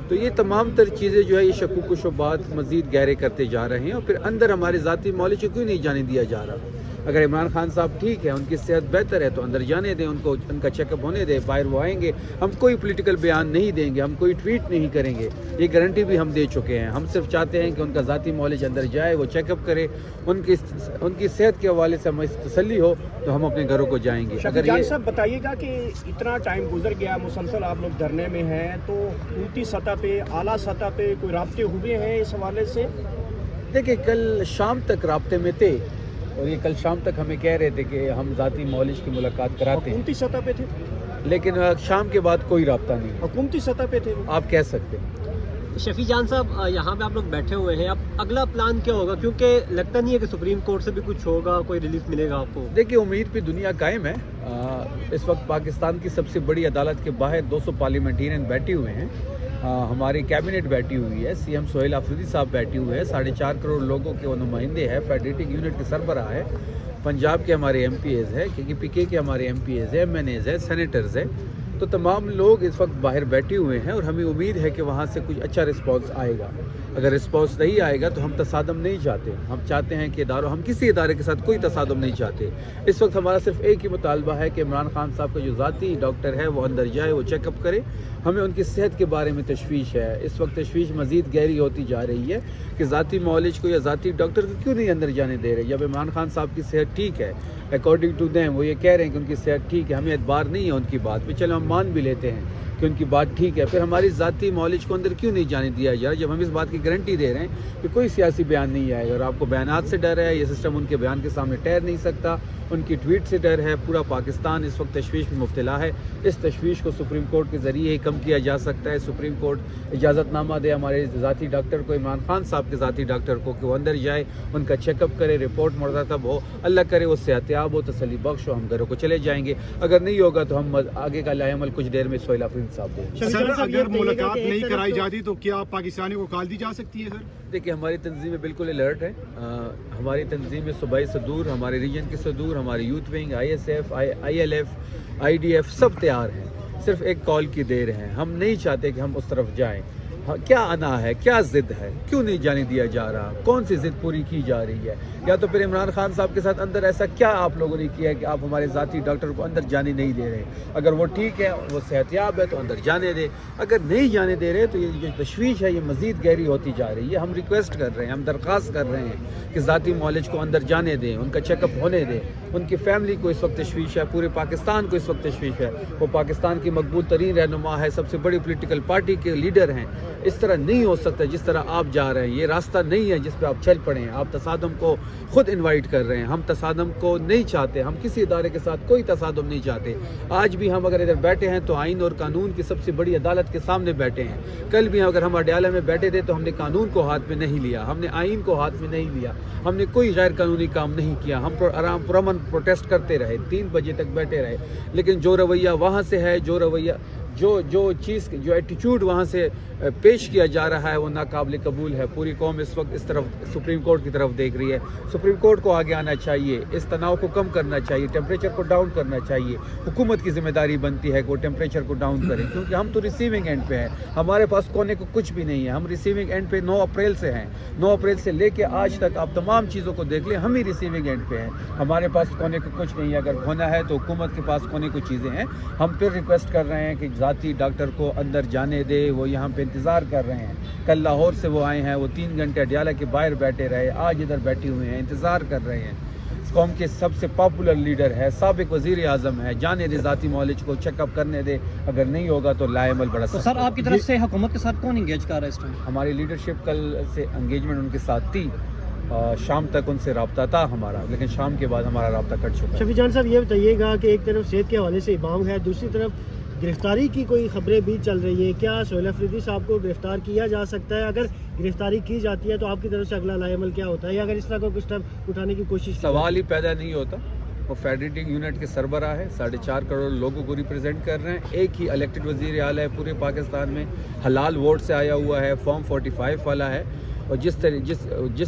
तो ये तमाम तर चीज़ें जो है ये शकूक व शुबात मज़ीद गहरे करते जा रहे हैं और फिर अंदर हमारे ज़ाती मॉलिज को क्यों नहीं जाने दिया जा रहा। अगर इमरान खान साहब ठीक है, उनकी सेहत बेहतर है तो अंदर जाने दें, उनको उनका चेकअप होने दें, बाहर वो आएंगे। हम कोई पॉलिटिकल बयान नहीं देंगे, हम कोई ट्वीट नहीं करेंगे, ये गारंटी भी हम दे चुके हैं। हम सिर्फ चाहते हैं कि उनका ज़ाती मॉलेज अंदर जाए, वो चेकअप करे, उनकी सेहत के हवाले से हमें तसल्ली हो तो हम अपने घरों को जाएंगे। अगर ये सब बताइएगा कि इतना टाइम गुजर गया, मुसलसल आप लोग धरने में हैं, तो ऊंची सतह पे, आला सतह पे कोई राब्ते हुए हैं इस हवाले से? देखिए, कल शाम तक राब्ते में थे और ये कल शाम तक हमें कह रहे थे कि हम ज़ाती मॉलिज की मुलाकात कराते हैं। हुकूमती सतह पे थे, लेकिन शाम के बाद कोई राब्ता नहीं। हुकूमती सतह पे थे आप कह सकते हैं। शफी जान साहब, यहाँ पे आप लोग बैठे हुए हैं, अब अगला प्लान क्या होगा? क्योंकि लगता नहीं है कि सुप्रीम कोर्ट से भी कुछ होगा, कोई रिलीफ मिलेगा आपको। देखिए, उम्मीद पे दुनिया कायम है। इस वक्त पाकिस्तान की सबसे बड़ी अदालत के बाहर 200 पार्लियामेंटेरियन बैठे हुए हैं, हमारी कैबिनेट बैठी हुई है, सीएम सोहेल अफरीदी साहब बैठे हुए हैं, 4.5 करोड़ लोगों के वो नुमाइंदे हैं, फेडरेटिंग यूनिट के सरबराह है, पंजाब के हमारे MPAs है, PK के हमारे MPAs है, MNAs है, सेनेटर्स है। तो तमाम लोग इस वक्त बाहर बैठे हुए हैं और हमें उम्मीद है कि वहाँ से कुछ अच्छा रिस्पॉन्स आएगा। अगर रिस्पॉन्स नहीं आएगा तो हम तसादम नहीं चाहते। हम चाहते हैं कि हम किसी इदारे के साथ कोई तसादम नहीं चाहते। इस वक्त हमारा सिर्फ एक ही मुतालबा है कि इमरान खान साहब का जो ज़ाती डॉक्टर है वो अंदर जाए, वो चेकअप करे। हमें उनकी सेहत के बारे में तशवीश है। इस वक्त तशवीश मज़ीद गहरी होती जा रही है कि ज़ाती मॉलिज को या ज़ाती डॉक्टर को क्यों नहीं अंदर जाने दे रहे। जब इमरान खान साहब की सेहत ठीक है, अकॉर्डिंग टू देम वो ये कह रहे हैं कि उनकी सेहत ठीक है, हमें एतबार नहीं है उनकी बात पे, चलो हम मान भी लेते हैं कि उनकी बात ठीक है, फिर हमारी ज़ाती मॉलिज को अंदर क्यों नहीं जाने दिया जा रहा जब हम इस बात की गारंटी दे रहे हैं कि कोई सियासी बयान नहीं आएगा। और आपको बयानात से डर है, ये सिस्टम उनके बयान के सामने ठहर नहीं सकता, उनकी ट्वीट से डर है। पूरा पाकिस्तान इस वक्त तशवीश में मुब्तला है। इस तशवीश को सुप्रीम कोर्ट के ज़रिए ही कम किया जा सकता है। सुप्रीम कोर्ट इजाज़तनामा दे हमारे ज़ाती डॉक्टर को, इमरान खान साहब के ज़ाती डॉक्टर को, कि वो अंदर जाए, उनका चेकअप करे, रिपोर्ट मुरतब हो, अल्लाह करे वो सेहतियाब हो, तसल्ली बख्श हो, हम घरों को चले जाएंगे। अगर नहीं होगा तो हम आगे का लाएमल कुछ देर में सोहेल अफरीदी साहब देंगे। सर, अगर मुलाकात नहीं कराई जाती तो क्या पाकिस्तानियों को कॉल दी जा सकती है? सर देखिए, हमारी तंजीमें बिल्कुल अलर्ट है। हमारी तंजीमें सूबाई से दूर, हमारे रीजन के से दूर, हमारी youth wing, ISF, ILF, IDF सब तैयार हैं। सिर्फ एक कॉल की देर है। हम नहीं चाहते कि हम उस तरफ जाएं। क्या आना है, क्या ज़िद है, क्यों नहीं जाने दिया जा रहा, कौन सी ज़िद पूरी की जा रही है? या तो फिर इमरान खान साहब के साथ अंदर ऐसा क्या आप लोगों ने किया है कि आप हमारे ज़ाती डॉक्टर को अंदर जाने नहीं दे रहे? अगर वो ठीक है, वो सेहतियाब है तो अंदर जाने दे। अगर नहीं जाने दे रहे तो ये जो तशवीश है ये मज़ीद गहरी होती जा रही है। हम रिक्वेस्ट कर रहे हैं, हम दरख्वास्त कर रहे हैं कि ज़ाती मॉलिज को अंदर जाने दें, उनका चेकअप होने दें। उनकी फैमिली को इस वक्त तशवीश है, पूरे पाकिस्तान को इस वक्त तशवीश है। वो पाकिस्तान की मकबूल तरीन रहनुमा है, सबसे बड़ी पोलिटिकल पार्टी के लीडर हैं। اس طرح نہیں ہو سکتا جس طرح آپ جا رہے ہیں. یہ راستہ نہیں ہے جس پہ آپ چل پڑے ہیں. آپ تصادم کو خود انوائٹ کر رہے ہیں. ہم تصادم کو نہیں چاہتے. ہم کسی ادارے کے ساتھ کوئی تصادم نہیں چاہتے. آج بھی ہم اگر ادھر بیٹھے ہیں تو آئین اور قانون کی سب سے بڑی عدالت کے سامنے بیٹھے ہیں. کل بھی اگر ہم اڈیالہ میں بیٹھے تھے تو ہم نے قانون کو ہاتھ میں نہیں لیا, ہم نے آئین کو ہاتھ میں نہیں لیا, ہم نے کوئی غیر قانونی کام نہیں کیا. ہم آرام پرامن پروٹیسٹ کرتے رہے, 3 بجے تک بیٹھے رہے. لیکن جو رویہ وہاں سے ہے, جو رویہ جو ایٹیچیوڈ وہاں سے پیش کیا جا رہا ہے وہ ناقابل قبول ہے. پوری قوم اس وقت اس طرف سپریم کورٹ کی طرف دیکھ رہی ہے. سپریم کورٹ کو آگے آنا چاہیے, اس تناؤ کو کم کرنا چاہیے, ٹیمپریچر کو ڈاؤن کرنا چاہیے. حکومت کی ذمہ داری بنتی ہے کہ وہ ٹیمپریچر کو ڈاؤن کرے, کیونکہ ہم تو ریسیونگ اینڈ پہ ہیں. ہمارے پاس کونے کو کچھ بھی نہیں ہے. ہم ریسیونگ اینڈ پہ 9 اپریل سے ہیں. 9 اپریل سے لے کے آج تک آپ تمام چیزوں کو دیکھ لیں, ہم ہی ریسیونگ اینڈ پہ ہیں. ہمارے پاس کونے کو کچھ نہیں ہے. اگر ہونا ہے تو حکومت کے پاس کونے کو چیزیں ہیں. ہم پھر ریکویسٹ کر رہے ہیں کہ ذاتی ڈاکٹر کو اندر جانے دے. وہ یہاں پہ انتظار کر رہے ہیں. کل لاہور سے وہ آئے ہیں, وہ 3 گھنٹے اڈیالہ کے باہر بیٹھے رہے, آج ادھر بیٹھے ہوئے ہیں, انتظار کر رہے ہیں. قوم کے سب سے پاپولر لیڈر ہے, سابق وزیر اعظم ہے. جانے دے ذاتی معالج کو, چیک اپ کرنے دے. اگر نہیں ہوگا تو لائے عمل بڑا سخت. سر آپ کی طرف سے حکومت کے ساتھ کون انگیج کر رہا ہے اس ٹائم؟ ہماری لیڈرشپ کل سے انگیجمنٹ ان کے ساتھ تھی. شام تک ان سے رابطہ تھا ہمارا, لیکن شام کے بعد ہمارا رابطہ کٹ چکا ہے. شفیع جان صاحب یہ بتائیے گا کہ ایک طرف صحت کے حوالے سے ابہام ہے, دوسری طرف گرفتاری کی کوئی خبریں بھی چل رہی ہیں. کیا سہیل افریدی صاحب کو گرفتار کیا جا سکتا ہے؟ اگر گرفتاری کی جاتی ہے تو آپ کی طرف سے اگلا لائے عمل کیا ہوتا ہے, یا اگر اس طرح کا کچھ اٹھانے کی کوشش؟ سوال ہی پیدا نہیں ہوتا. وہ فیڈریٹنگ یونٹ کے سربراہ ہے, 4.5 کروڑ لوگوں کو ریپرزینٹ کر رہے ہیں. ایک ہی الیکٹڈ وزیر اعلیٰ ہے پورے پاکستان میں, حلال ووٹ سے آیا ہوا ہے, فارم 45 والا ہے. اور جس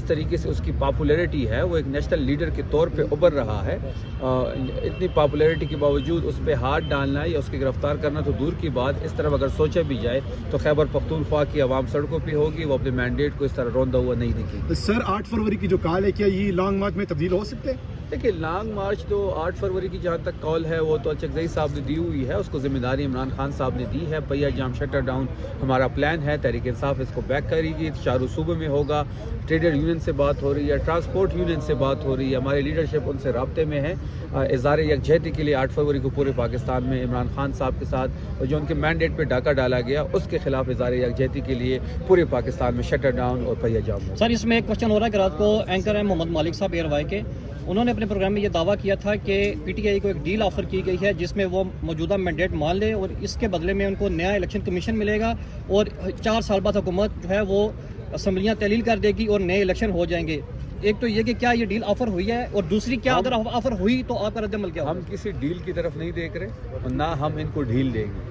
طریقے سے اس کی پاپولیرٹی ہے, وہ ایک نیشنل لیڈر کے طور پہ ابھر رہا ہے. اتنی پاپولیرٹی کے باوجود اس پہ ہاتھ ڈالنا یا اس کی گرفتار کرنا تو دور کی بات. اس طرف اگر سوچا بھی جائے تو خیبر پختونخوا کی عوام سڑکوں پہ ہوگی, وہ اپنے مینڈیٹ کو اس طرح روندا ہوا نہیں دکھے. سر 8 فروری کی جو کال ہے, کیا یہ لانگ مارچ میں تبدیل ہو سکتے ہیں؟ دیکھیے, لانگ مارچ تو 8 فروری کی جہاں تک کال ہے وہ تو چکزئی صاحب نے دی ہوئی ہے. اس کو ذمہ داری عمران خان صاحب نے دی ہے. پہیا جام شٹر ڈاؤن ہمارا پلان ہے. تحریک انصاف اس کو بیک کرے گی. چاروں صوبے میں ہوگا. ٹریڈر یونین سے بات ہو رہی ہے, ٹرانسپورٹ یونین سے بات ہو رہی ہے. ہماری لیڈرشپ ان سے رابطے میں ہے. اظہار یکجہتی کے لیے 8 فروری کو پورے پاکستان میں عمران خان صاحب کے ساتھ جو ان کے مینڈیٹ پہ ڈاکہ ڈالا گیا, اس کے خلاف اظہار یکجہتی کے لیے پورے پاکستان میں شٹر ڈاؤن اور پہیا جام. سر اس میں ایک کوشچن ہو رہا ہے کہ رات کو اینکر ہیں محمد مالک صاحب ایئر وائی کے, انہوں نے اپنے پروگرام میں یہ دعویٰ کیا تھا کہ پی ٹی آئی کو ایک ڈیل آفر کی گئی ہے جس میں وہ موجودہ مینڈیٹ مان لے اور اس کے بدلے میں ان کو نیا الیکشن کمیشن ملے گا اور 4 سال بعد حکومت جو ہے وہ اسمبلیاں تحلیل کر دے گی اور نئے الیکشن ہو جائیں گے. ایک تو یہ کہ کیا یہ ڈیل آفر ہوئی ہے, اور دوسری کیا اگر آفر ہوئی تو آپ کا رد عمل کیا ہوگا؟ ہم کسی ڈیل کی طرف نہیں دیکھ رہے اور نہ ہم ان کو ڈھیل دیں گے.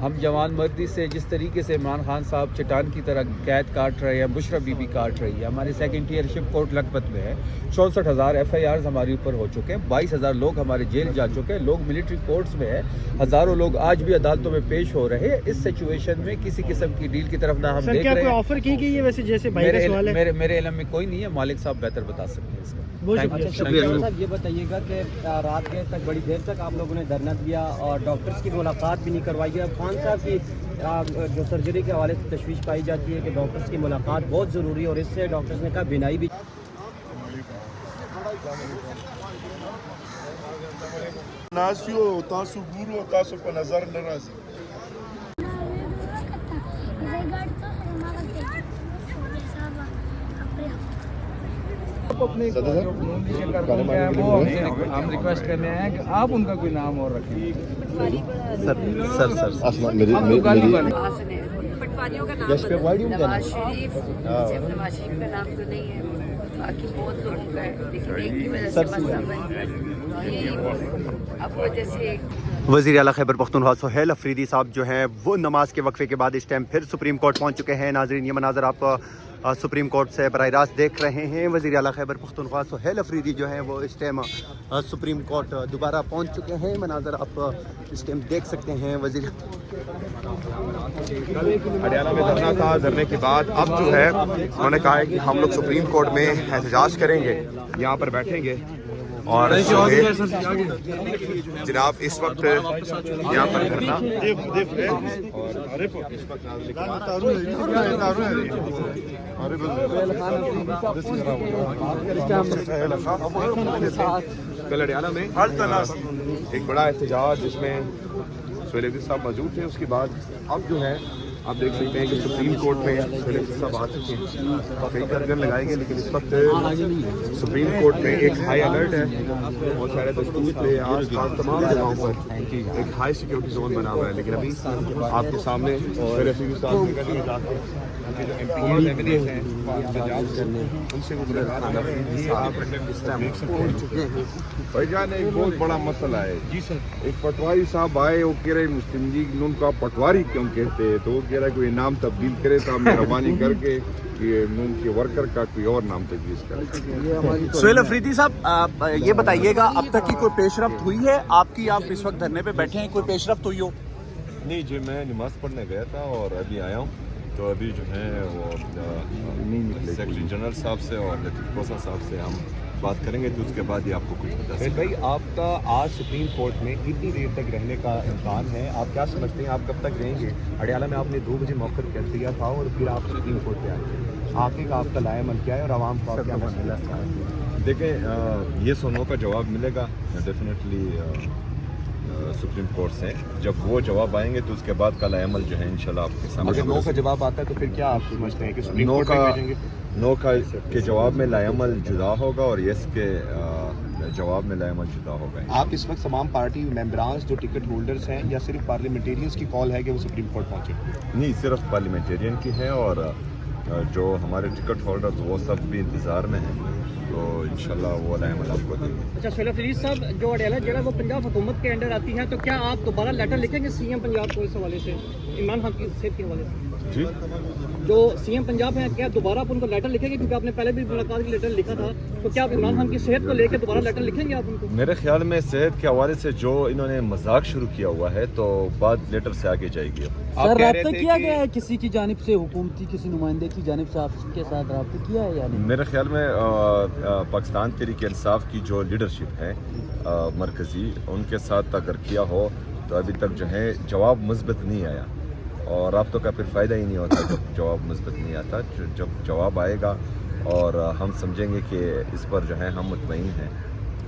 ہم جوان مردی سے جس طریقے سے عمران خان صاحب چٹان کی طرح قید کاٹ رہے ہیں, بشرا بی بی کاٹ رہی ہے. ہماری سیکنڈ ٹیئر شپ کورٹ لکھپت میں ہے. 64,000 FIRs ہمارے اوپر ہو چکے ہیں. 22,000 لوگ ہمارے جیل جا چکے ہیں. لوگ ملٹری کورٹس میں ہیں. ہزاروں لوگ آج بھی عدالتوں میں پیش ہو رہے ہیں. اس سچویشن میں کسی قسم کی ڈیل کی طرف نہ ہم دیکھ رہے ہیں. آفر کی گئی ہے ویسے جیسے میرے علم میں کوئی نہیں ہے. مالک صاحب بہتر بتا سکتے ہیں اس کا. صاحب یہ بتائیے گا کہ رات کے تک بڑی دیر تک آپ لوگوں نے دھرنا دیا اور ڈاکٹرز کی ملاقات بھی نہیں کروائی ہے. خان صاحب کی جو سرجری کے حوالے سے تشویش پائی جاتی ہے کہ ڈاکٹرز کی ملاقات بہت ضروری ہے, اور اس سے ڈاکٹرز نے کہا بینائی بھی. ہم ریکویسٹ کرنے ہیں کہ آپ ان کا کوئی نام اور رکھیں. پٹواریوں کا نام نواز شریف کا نام تو نہیں ہے, باقی بہت لوگوں کا ہے, لیکن ایک کی وجہ سے مسئلہ بن رہا ہے. اب وجہ سے وزیر اعلیٰ خیبر پختونخوا سہیل افریدی صاحب جو ہیں وہ نماز کے وقفے کے بعد اس ٹائم پھر سپریم کورٹ پہنچ چکے ہیں. ناظرین, یہ مناظر آپ سپریم کورٹ سے براہ راست دیکھ رہے ہیں. وزیر اعلیٰ خیبر پختونخوا سہیل افریدی جو ہیں وہ اس ٹائم سپریم کورٹ دوبارہ پہنچ چکے ہیں. مناظر آپ اس ٹائم دیکھ سکتے ہیں. وزیر ہریانہ میں دھرنا تھا, دھرنے کے بعد اب جو ہے انہوں نے کہا ہے کہ ہم لوگ سپریم کورٹ میں احتجاج کریں گے, یہاں پر بیٹھیں گے. اور جناب اس وقت یہاں پر دھرنا کل ہریانہ میں ایک بڑا احتجاج جس میں سہیل افریدی صاحب موجود تھے. اس کے بعد اب جو ہے آپ دیکھ سکتے ہیں کہ سپریم کورٹ میں سب آ چکے ہیں، کئی گردن لگائیں گے، لیکن اس وقت سپریم کورٹ میں ایک ہائی الرٹ ہے، بہت سارے دستور تھے، آس پاس تمام جگہوں پر ایک ہائی سیکورٹی زون بنا ہوا ہے، لیکن ابھی آپ کے سامنے بھائی جان ایک بہت بڑا مسئلہ ہے جی سر، ایک پٹواری صاحب آئے، وہ کہہ رہے مسلم لیگ ان کو آپ پٹواری کیوں کہتے ہیں، تو وہ کہہ رہا ہے کوئی نام تبدیل کرے تو آپ مہربانی کر کے ان کے ورکر کا کوئی اور نام تجویز کرے. سہیل افریدی صاحب یہ بتائیے گا اب تک کی کوئی پیش رفت ہوئی ہے آپ کی؟ آپ اس وقت دھرنے پہ بیٹھے ہیں، کوئی پیش رفت ہوئی ہو؟ نہیں جی، میں نماز پڑھنے گیا تھا اور ابھی آیا ہوں، تو ابھی جو ہے وہ سیکرٹری جنرل صاحب سے اور لطیف کوسا صاحب سے ہم بات کریں گے، تو اس کے بعد ہی آپ کو کچھ بتا سکتے ہیں. بھائی آپ کا آج سپریم کورٹ میں کتنی دیر تک رہنے کا امکان ہے؟ آپ کیا سمجھتے ہیں آپ کب تک رہیں گے؟ اڈیالہ میں آپ نے 2 بجے موقف کر دیا تھا اور پھر آپ سپریم کورٹ پہ آئے، آگے کا آپ کا لائے عمل کیا ہے اور عوام کو کیا مسئلہ ہے؟ دیکھیں یہ سنوں کا جواب ملے گا ڈیفینیٹلی سپریم کورٹ سے، جب وہ جواب آئیں گے تو اس کے بعد کا عمل جو ہے انشاءاللہ آپ کے سامنے. اگر نو کا جواب آتا ہے تو پھر کیا آپ سمجھتے ہیں کہ سپریم کورٹ میں بھیجیں گے؟ نو کے جواب میں عمل جدا ہوگا اور یس کے جواب میں عمل جدا ہوگا. آپ اس وقت تمام پارٹی ممبران جو ٹکٹ ہولڈرز ہیں یا صرف پارلیمنٹیرینز کی کال ہے کہ وہ سپریم کورٹ پہنچے؟ نہیں، صرف پارلیمنٹیرین کی ہے اور جو ہمارے ٹکٹ ہولڈرز وہ سب بھی انتظار میں ہیں، تو انشاءاللہ وہ عمل آپ کو دیں گے. اچھا سہیل افریدی صاحب، جو اڈیالہ جگہ وہ پنجاب حکومت کے انڈر آتی ہے، تو کیا آپ دوبارہ لیٹر لکھیں گے سی ایم پنجاب کو اس حوالے سے، عمران خان کی صحت کے حوالے سے؟ جی، جو سی ایم پنجاب ہیں کیا دوبارہ آپ ان کو لیٹر لکھیں گے؟ کیونکہ آپ نے پہلے بھی ملاقات کی لیٹر لکھا تھا، تو کیا آپ عمران خان کی صحت کو لے کے دوبارہ لیٹر لکھیں گے آپ ان کو؟ میرے خیال میں صحت کے حوالے سے جو انہوں نے مذاق شروع کیا ہوا ہے تو بات لیٹر سے آگے جائے گی. سر رابطہ کیا گیا ہے کسی کی جانب سے، حکومتی کسی نمائندے کی جانب سے آپ کے ساتھ رابطہ کیا ہے یا نہیں؟ میرے خیال میں پاکستان تحریک انصاف کی جو لیڈرشپ ہے مرکزی، ان کے ساتھ اگر کیا ہو تو ابھی تک جو ہے جواب مثبت نہیں آیا، اور رابطوں کا پھر فائدہ ہی نہیں ہوتا جب جواب مثبت نہیں آتا. جب جواب آئے گا اور ہم سمجھیں گے کہ اس پر جو ہے ہم مطمئن ہیں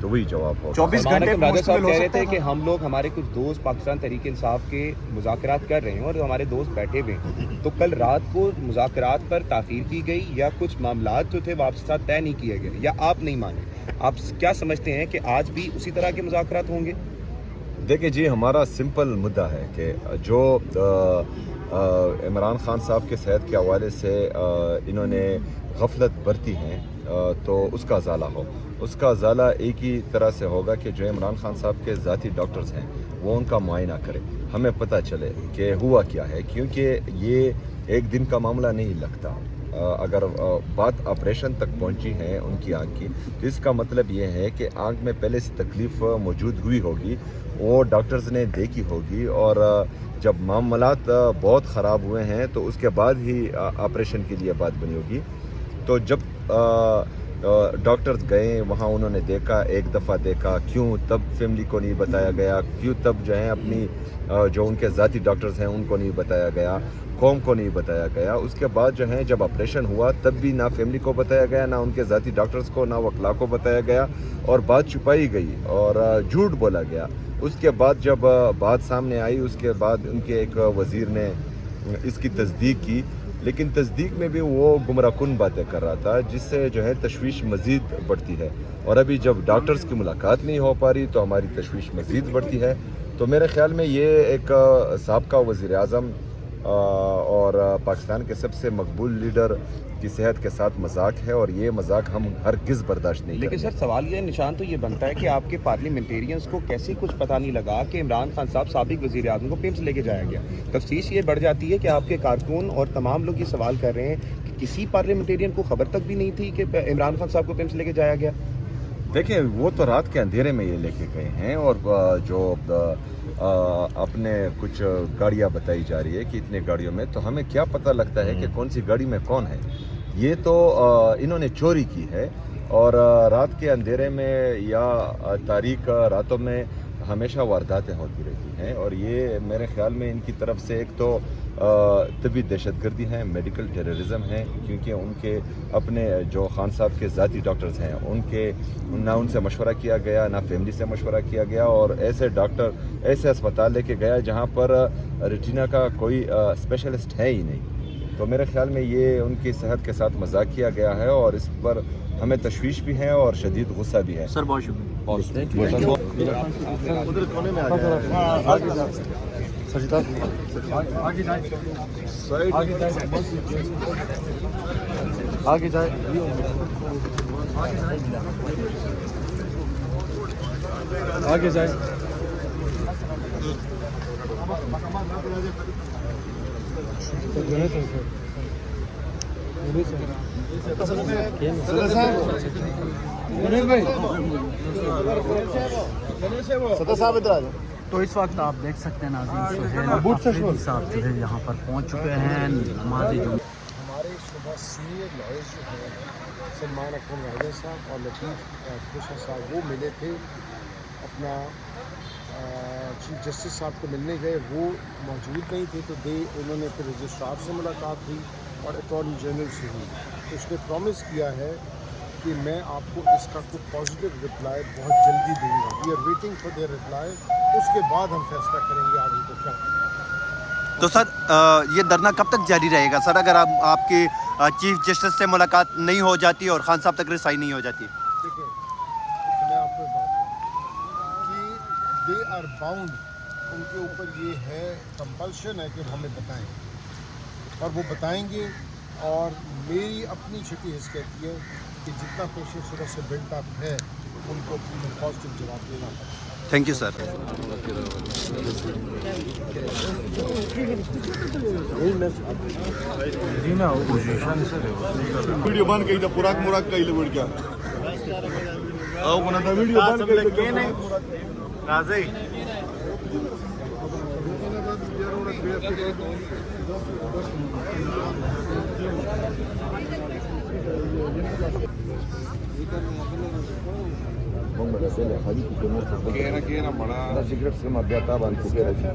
تو وہی جواب ہوگا. 24 گھنٹے راجہ صاحب کہہ رہے تھے کہ ہم لوگ ہمارے کچھ دوست پاکستان تحریک انصاف کے مذاکرات کر رہے ہیں اور ہمارے دوست بیٹھے ہوئے ہیں، تو کل رات کو مذاکرات پر تاخیر کی گئی یا کچھ معاملات جو تھے وہ آپ کے ساتھ طے نہیں کیے گئے یا آپ نہیں مانے؟ آپ کیا سمجھتے ہیں کہ آج بھی اسی طرح کے مذاکرات ہوں گے؟ دیکھیں جی، ہمارا سمپل مدعا ہے کہ جو عمران خان صاحب کے صحت کے حوالے سے انہوں نے غفلت برتی ہیں تو اس کا ازالہ ہو. اس کا ازالہ ایک ہی طرح سے ہوگا کہ جو عمران خان صاحب کے ذاتی ڈاکٹرز ہیں وہ ان کا معائنہ کرے، ہمیں پتہ چلے کہ ہوا کیا ہے، کیونکہ یہ ایک دن کا معاملہ نہیں لگتا. اگر بات آپریشن تک پہنچی ہے ان کی آنکھ کی، تو اس کا مطلب یہ ہے کہ آنکھ میں پہلے سے تکلیف موجود ہوئی ہوگی، وہ ڈاکٹرز نے دیکھی ہوگی، اور جب معاملات بہت خراب ہوئے ہیں تو اس کے بعد ہی آپریشن کے لیے بات بنی ہوگی. تو جب ڈاکٹرز گئے وہاں، انہوں نے دیکھا، ایک دفعہ دیکھا، کیوں تب فیملی کو نہیں بتایا گیا، کیوں تب جو ہے اپنی جو ان کے ذاتی ڈاکٹرز ہیں ان کو نہیں بتایا گیا، قوم کو نہیں بتایا گیا. اس کے بعد جو ہے جب آپریشن ہوا تب بھی نہ فیملی کو بتایا گیا، نہ ان کے ذاتی ڈاکٹرز کو، نہ وکلاء کو بتایا گیا، اور بات چھپائی گئی اور جھوٹ بولا گیا. اس کے بعد جب بات سامنے آئی، اس کے بعد ان کے ایک وزیر نے اس کی تصدیق کی، لیکن تصدیق میں بھی وہ گمراہ کن باتیں کر رہا تھا، جس سے جو ہے تشویش مزید بڑھتی ہے. اور ابھی جب ڈاکٹرز کی ملاقات نہیں ہو پا رہی تو ہماری تشویش مزید بڑھتی ہے. تو میرے خیال میں یہ ایک سابقہ وزیر اعظم اور پاکستان کے سب سے مقبول لیڈر کی صحت کے ساتھ مذاق ہے، اور یہ مذاق ہم ہرگز برداشت نہیں کریں گے. لیکن سر سوال یہ نشان تو یہ بنتا ہے کہ آپ کے پارلیمنٹیرینز کو کیسے کچھ پتہ نہیں لگا کہ عمران خان صاحب سابق وزیر اعظم کو پیمز لے کے جایا گیا. تفتیش یہ بڑھ جاتی ہے کہ آپ کے کارکن اور تمام لوگ یہ سوال کر رہے ہیں کہ کسی پارلیمنٹیرین کو خبر تک بھی نہیں تھی کہ عمران خان صاحب کو پیمز لے کے جایا گیا. دیکھیں وہ تو رات کے اندھیرے میں یہ لے کے گئے ہیں، اور جو اپنے کچھ گاڑیاں بتائی جا رہی ہے کہ اتنے گاڑیوں میں، تو ہمیں کیا پتہ لگتا ہے کہ کون سی گاڑی میں کون ہے. یہ تو انہوں نے چوری کی ہے، اور رات کے اندھیرے میں یا تاریک راتوں میں ہمیشہ وارداتیں ہوتی رہتی ہیں، اور یہ میرے خیال میں ان کی طرف سے ایک تو طبی دہشت گردی ہے، میڈیکل ٹیررزم ہے، کیونکہ ان کے اپنے جو خان صاحب کے ذاتی ڈاکٹرز ہیں نہ ان سے مشورہ کیا گیا، نہ فیملی سے مشورہ کیا گیا، اور ایسے ڈاکٹر ایسے اسپتال لے کے گیا جہاں پر ریٹینا کا کوئی اسپیشلسٹ ہے ہی نہیں۔ تو میرے خیال میں یہ ان کی صحت کے ساتھ مذاق کیا گیا ہے، اور اس پر ہمیں تشویش بھی ہے اور شدید غصہ بھی ہے۔ سر بہت شکریہ۔ آگے جائے آگے جائے تو اس وقت آپ دیکھ سکتے ہیں ناظرین سہیل آفریدی صاحب جو ہے یہاں پر پہنچ چکے ہیں نماز جمعہ۔ ہمارے صبح سینئر لائرز جو ہیں سلمان اکرم راجہ صاحب اور لطیف خوشا صاحب وہ ملے تھے، اپنا چیف جسٹس صاحب کو ملنے گئے، وہ موجود نہیں تھے، تو انہوں نے پھر رجسٹرار سے ملاقات ہوئی اور اٹارنی جنرل سے ہوئی، تو اس نے پرومس کیا ہے کہ میں آپ کو اس کا کوئی پازیٹیو رپلائی بہت جلدی دوں گا۔ We are waiting for their reply, اس کے بعد ہم فیصلہ کریں گے آگے کو کیا کریں۔ تو سر یہ دھرنا کب تک جاری رہے گا سر، اگر آپ کی چیف جسٹس سے ملاقات نہیں ہو جاتی اور خان صاحب تک رسائی نہیں ہو جاتی؟ دیکھیں میں آپ کو بات کروں کہ دے آر باؤنڈ، ان کے اوپر یہ ہے کمپلشن ہے کہ ہمیں بتائیں، اور وہ بتائیں گے، اور میری اپنی چھٹی حص کہتی ہے کہ جتنا پیشے صورت سے بلٹ اپ ہے ان کو پازیٹیو جواب دینا پڑے۔ Thank you sir. ویڈیو بند کئی پورا مراک کئی لوڑ کیا ویڈیو بند کئی راضی سگریٹ سے مبیاتا بند چکے رہے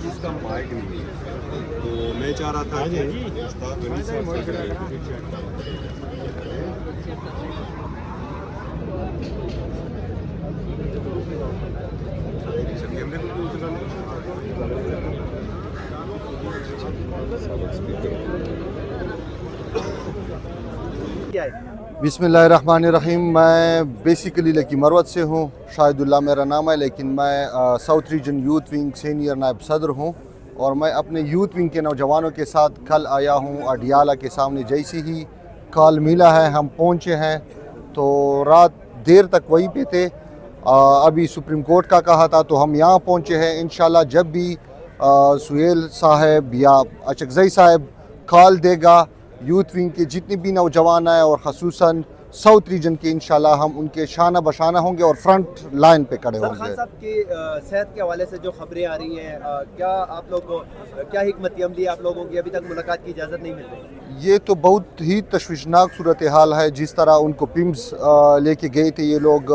اس کا مائک نہیں ہے، تو میں چاہ رہا تھا بسم اللہ الرحمن الرحیم۔ میں بیسیکلی لکی مروت سے ہوں، شاہد اللہ میرا نام ہے، لیکن میں south region youth wing senior نائب صدر ہوں، اور میں اپنے یوتھ ونگ کے نوجوانوں کے ساتھ کل آیا ہوں اڈیالہ کے سامنے۔ جیسی ہی کال ملا ہے ہم پہنچے ہیں، تو رات دیر تک وہیں پہ تھے، ابھی سپریم کورٹ کا کہا تھا تو ہم یہاں پہنچے ہیں۔ انشاءاللہ جب بھی سہیل صاحب یا اچکزئی صاحب کال دے گا، یوتھ ونگ کے جتنے بھی نوجوان ہیں اور خصوصاً साउथ रीजन के इंशाल्लाह हम उनके शाना बशाना होंगे और फ्रंट लाइन पे खड़े सर, होंगे। खान साहब की सेहत के हवाले से जो खबरें आ रही हैं, क्या आप लोग को क्या हिकमत अमली आप लोगों की अभी तक मुलाकात की इजाज़त नहीं मिल रही? ये तो बहुत ही तशवीशनाक सूरत हाल है। जिस तरह उनको पिम्स लेके गए थे ये लोग,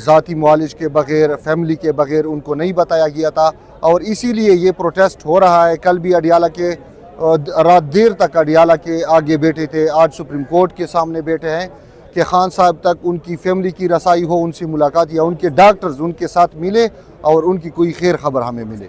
ज़ाती मुआलिज के बग़ैर, फैमिली के बग़ैर उनको नहीं बताया गया था, और इसीलिए ये प्रोटेस्ट हो रहा है। कल भी अडियाला के रात देर तक अडियाला के आगे बैठे थे, आज सुप्रीम कोर्ट के सामने बैठे हैं कि खान साहब तक उनकी फैमिली की रसाई हो, उनसे मुलाकात या उनके डॉक्टर्स उनके साथ मिले और उनकी कोई खैर खबर हमें मिले।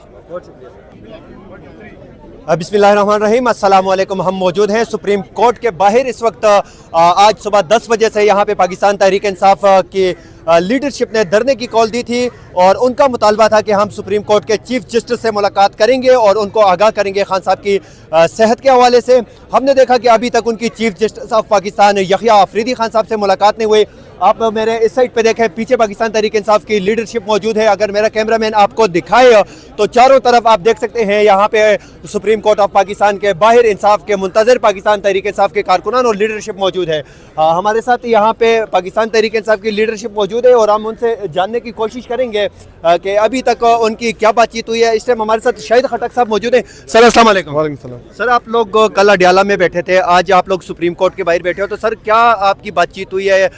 बिस्मिल्लाहिर्रहमानिर्रहीम, अस्सलाम वालेकुम। हम मौजूद हैं सुप्रीम कोर्ट के बाहर इस वक्त। आज सुबह 10 बजे से यहाँ पे पाकिस्तान तहरीक इंसाफ की लीडरशिप ने धरने की कॉल दी थी और उनका मुतालबा था कि हम सुप्रीम कोर्ट के चीफ जस्टिस से मुलाकात करेंगे और उनको आगाह करेंगे खान साहब की सेहत के हवाले से। हमने देखा कि अभी तक उनकी chief justice of Pakistan Yahya Afridi Khan साहब से मुलाकात नहीं हुई। आप मेरे इस साइड पे देखें, पीछे पाकिस्तान तहरीक इंसाफ की लीडरशिप मौजूद है। अगर मेरा कैमरामैन आपको दिखाए तो चारों तरफ आप देख सकते हैं यहाँ पे सुप्रीम कोर्ट ऑफ पाकिस्तान के बाहर इंसाफ के मुंतज़र पाकिस्तान तहरीक इंसाफ के कारकुनान और लीडरशिप मौजूद है। हमारे साथ यहाँ पे पाकिस्तान तहरीक इंसाफ की लीडरशिप मौजूद है और हम उनसे जानने की कोशिश करेंगे कि अभी तक उनकी क्या बातचीत हुई है। इस टाइम हमारे साथ शाहिद खटक साहब मौजूद हैं। सर अस्सलाम वालेकुम। वालेकुम सलाम। सर, आप लोग कल अडियाला में बैठे थे, आज आप लोग सुप्रीम कोर्ट के बाहर बैठे हो, तो सर क्या आपकी बातचीत हुई है?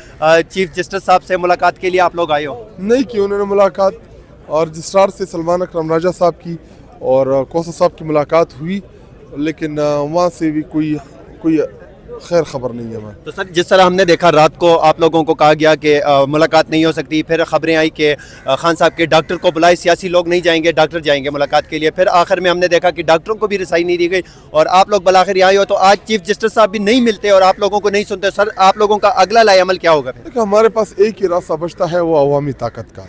चीफ जस्टिस साहब से मुलाकात के लिए आप लोग आए हो? नहीं की उन्होंने मुलाकात, और रजिस्ट्रार से सलमान अकरम राजा साहब की और कौसर साहब की मुलाकात हुई, लेकिन वहाँ से भी कोई खैर खबर नहीं है वहाँ। तो सर, जिस तरह हमने देखा रात को आप लोगों को कहा गया कि मुलाकात नहीं हो सकती, फिर खबरें आई कि खान साहब के डॉक्टर को बुलाए, सियासी लोग नहीं जाएंगे, डॉक्टर जाएंगे मुलाकात के लिए, फिर आखिर में हमने देखा कि डॉक्टरों को भी रसाई नहीं दी गई और आप लोग बलाखिर यहाँ हो। तो आज चीफ जस्टिस साहब भी नहीं मिलते और आप लोगों को नहीं सुनते, सर आप लोगों का अगला लाएअमल क्या होगा? देखिए, हमारे पास एक ही रास्ता बचता है, वो अवामी ताकत का,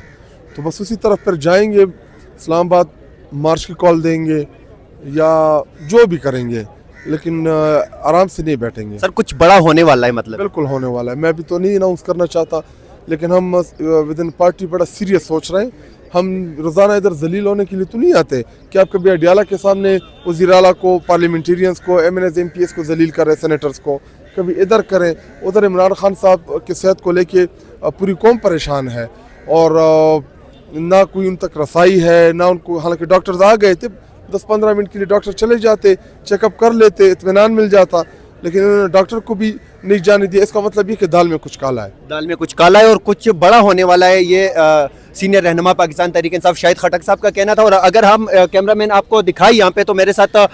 तो बस उसी तरफ फिर जाएंगे। इस्लामाबाद मार्च की कॉल देंगे या जो भी करेंगे, लेकिन आराम से नहीं बैठेंगे। सर, कुछ बड़ा होने वाला है? मतलब बिल्कुल होने वाला है। मैं भी तो नहीं अनाउंस करना चाहता, लेकिन हम विद इन पार्टी बड़ा सीरियस सोच रहे हैं। हम रोज़ाना इधर जलील होने के लिए तो नहीं आते कि आप कभी अडियाला के सामने वज़ीर आला को, पार्लियामेंटेरियंस को, MNAs MPs को जलील करें, सेनेटर्स को, कभी इधर करें। उधर इमरान खान साहब की सेहत को लेके पूरी कौम परेशान है और ना कोई उन तक रसाई है, ना उनको, हालांकि डॉक्टर्स आ गए थे, 10-15 मिनट के लिए डॉक्टर चले जाते, चेकअप कर लेते, इत्मीनान मिल जाता, लेकिन उन्होंने डॉक्टर को भी नहीं जाने दिया। इसका मतलब ये कि दाल में कुछ काला है। दाल में कुछ काला है और कुछ बड़ा होने वाला है, ये सीनियर रहनुमा पाकिस्तान तहरीक इंसाफ शाहिद खटक साहब का कहना था। और अगर हम कैमरामैन आपको दिखाए यहाँ पे, तो मेरे साथ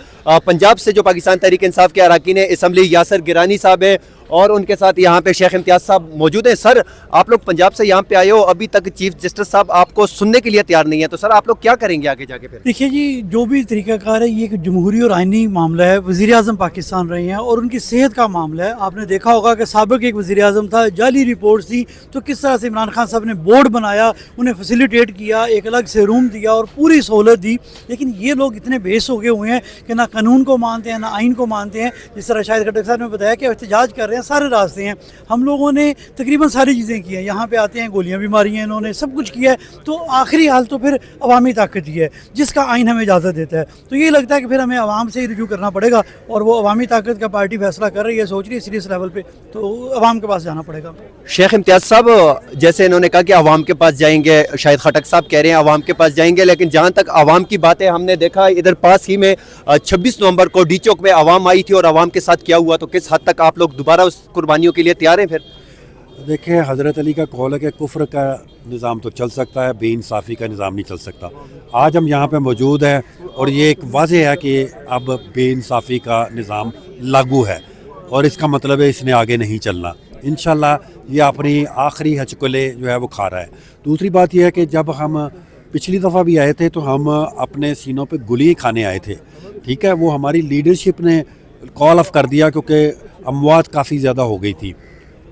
पंजाब से जो पाकिस्तान तहरीक इंसाफ के अरकान असम्बली यासर गिरानी साहब है और उनके साथ यहाँ पे शेख इम्तियाज़ साहब मौजूद हैं। सर, आप लोग पंजाब से यहाँ पे आए हो, अभी तक चीफ जस्टिस साहब आपको सुनने के लिए तैयार नहीं है, तो सर आप लोग क्या करेंगे आगे जाके? फिर देखिए जी, जो भी तरीकाकार है, ये एक जमहूरी और आइनी मामला है। वज़ीर आज़म पाकिस्तान रहे हैं और उनकी सेहत का मामला है। आपने देखा होगा कि साबिक एक वज़ीर आज़म था, जाली रिपोर्ट थी, तो किस तरह से इमरान खान साहब ने बोर्ड बनाया, उन्हें फैसिलिटेट किया, एक अलग से रूम दिया और पूरी सहूलत दी। लेकिन ये लोग इतने बेस हो गए हुए हैं कि ना कानून को मानते हैं, ना आइन को मानते हैं। जिस तरह शाहिद खटक साहब ने बताया कि एहतजाज कर रहे हैं, सारे रास्ते हैं, हम लोगों ने तकरीबन सारी चीज़ें की हैं। यहाँ पे आते हैं, गोलियाँ भी मारी हैं इन्होंने, सब कुछ किया है, तो आखिरी हाल तो फिर अवामी ताकत ही है जिसका आइन हमें इजाज़त देता है। तो ये लगता है कि फिर हमें आवाम से ही रिव्यू करना पड़ेगा और वो अवामी ताकत का पार्टी फैसला कर रही है, सोच रही है सीरियस लेवल पे, तो अवाम के पास जाना पड़ेगा। शेख इम्तियाज़ साहब, जैसे इन्होंने कहा कि अवाम के पास जाएंगे, शाहिद खटक साहब कह रहे हैं अवाम के पास जाएंगे, लेकिन जहाँ तक अवाम की बात है, हमने देखा इधर पास ही में 26 नवंबर को डी चौक में अवाम आई थी और अवाम के साथ क्या हुआ, तो किस हद तक आप लोग दोबारा उस कुर्बानियों के लिए तैयार हैं? फिर देखें, हज़रत अली का कौल है कि कुफ्र का निज़ाम तो चल सकता है, बेइंसाफ़ी का निज़ाम नहीं चल सकता। आज हम यहाँ पे मौजूद हैं और ये एक वाज़ेह है कि अब बेइंसाफ़ी का निज़ाम लागू है और इसका मतलब है इसने आगे नहीं चलना। इंशाल्लाह ये अपनी आखिरी हचकुले जो है वो खा रहा है। दूसरी बात यह है कि जब हम पिछली दफ़ा भी आए थे तो हम अपने सीनों पे गोली खाने आए थे, ठीक है, वो हमारी लीडरशिप ने कॉल ऑफ कर दिया क्योंकि अमवात काफ़ी ज़्यादा हो गई थी।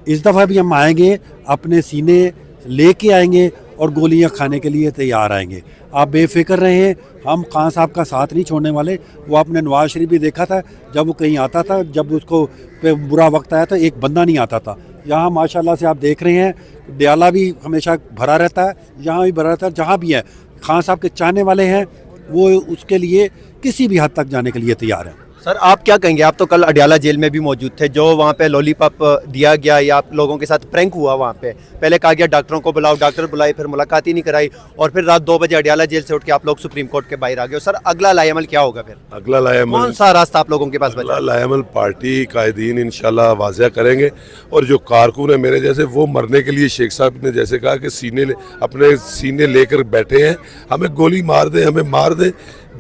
इस दफ़ा भी हम आएंगे, अपने सीने लेके आएंगे और गोलियां खाने के लिए तैयार आएंगे। आप बेफिक्र रहें, हम खान साहब का साथ नहीं छोड़ने वाले। वो आपने नवाज शरीफ भी देखा था, जब वो कहीं आता था, जब उसको पे बुरा वक्त आया था, एक बंदा नहीं आता था। यहाँ माशाल्लाह से आप देख रहे हैं, डियाला भी हमेशा भरा रहता है, यहाँ भी भरा रहता है। जहाँ भी है खान साहब के चाहने वाले हैं, वो उसके लिए किसी भी हद तक जाने के लिए तैयार हैं। سر آپ کیا کہیں گے؟ آپ تو کل اڈیالہ جیل میں بھی موجود تھے، جو وہاں پہ لولی پاپ دیا گیا یا آپ لوگوں کے ساتھ پرینک ہوا وہاں پہ، پہلے کہا گیا ڈاکٹروں کو بلاؤ، ڈاکٹر بلائے، پھر ملاقات ہی نہیں کرائی، اور پھر رات 2 بجے اڈیالہ جیل سے اٹھ کے آپ لوگ سپریم کورٹ کے باہر آ گئے ہو۔ سر اگلا لائے عمل کیا ہوگا پھر؟ اگلا لائے عمل کون سا راستہ آپ لوگوں کے پاس بچا؟ اگلا لائے عمل پارٹی قائدین انشاءاللہ واضح کریں گے، اور جو کارکن ہیں میرے جیسے وہ مرنے کے لیے شیخ صاحب نے جیسے کہا کہ اپنے سینے لے کر بیٹھے ہیں، ہمیں گولی مار دیں، ہمیں مار دیں۔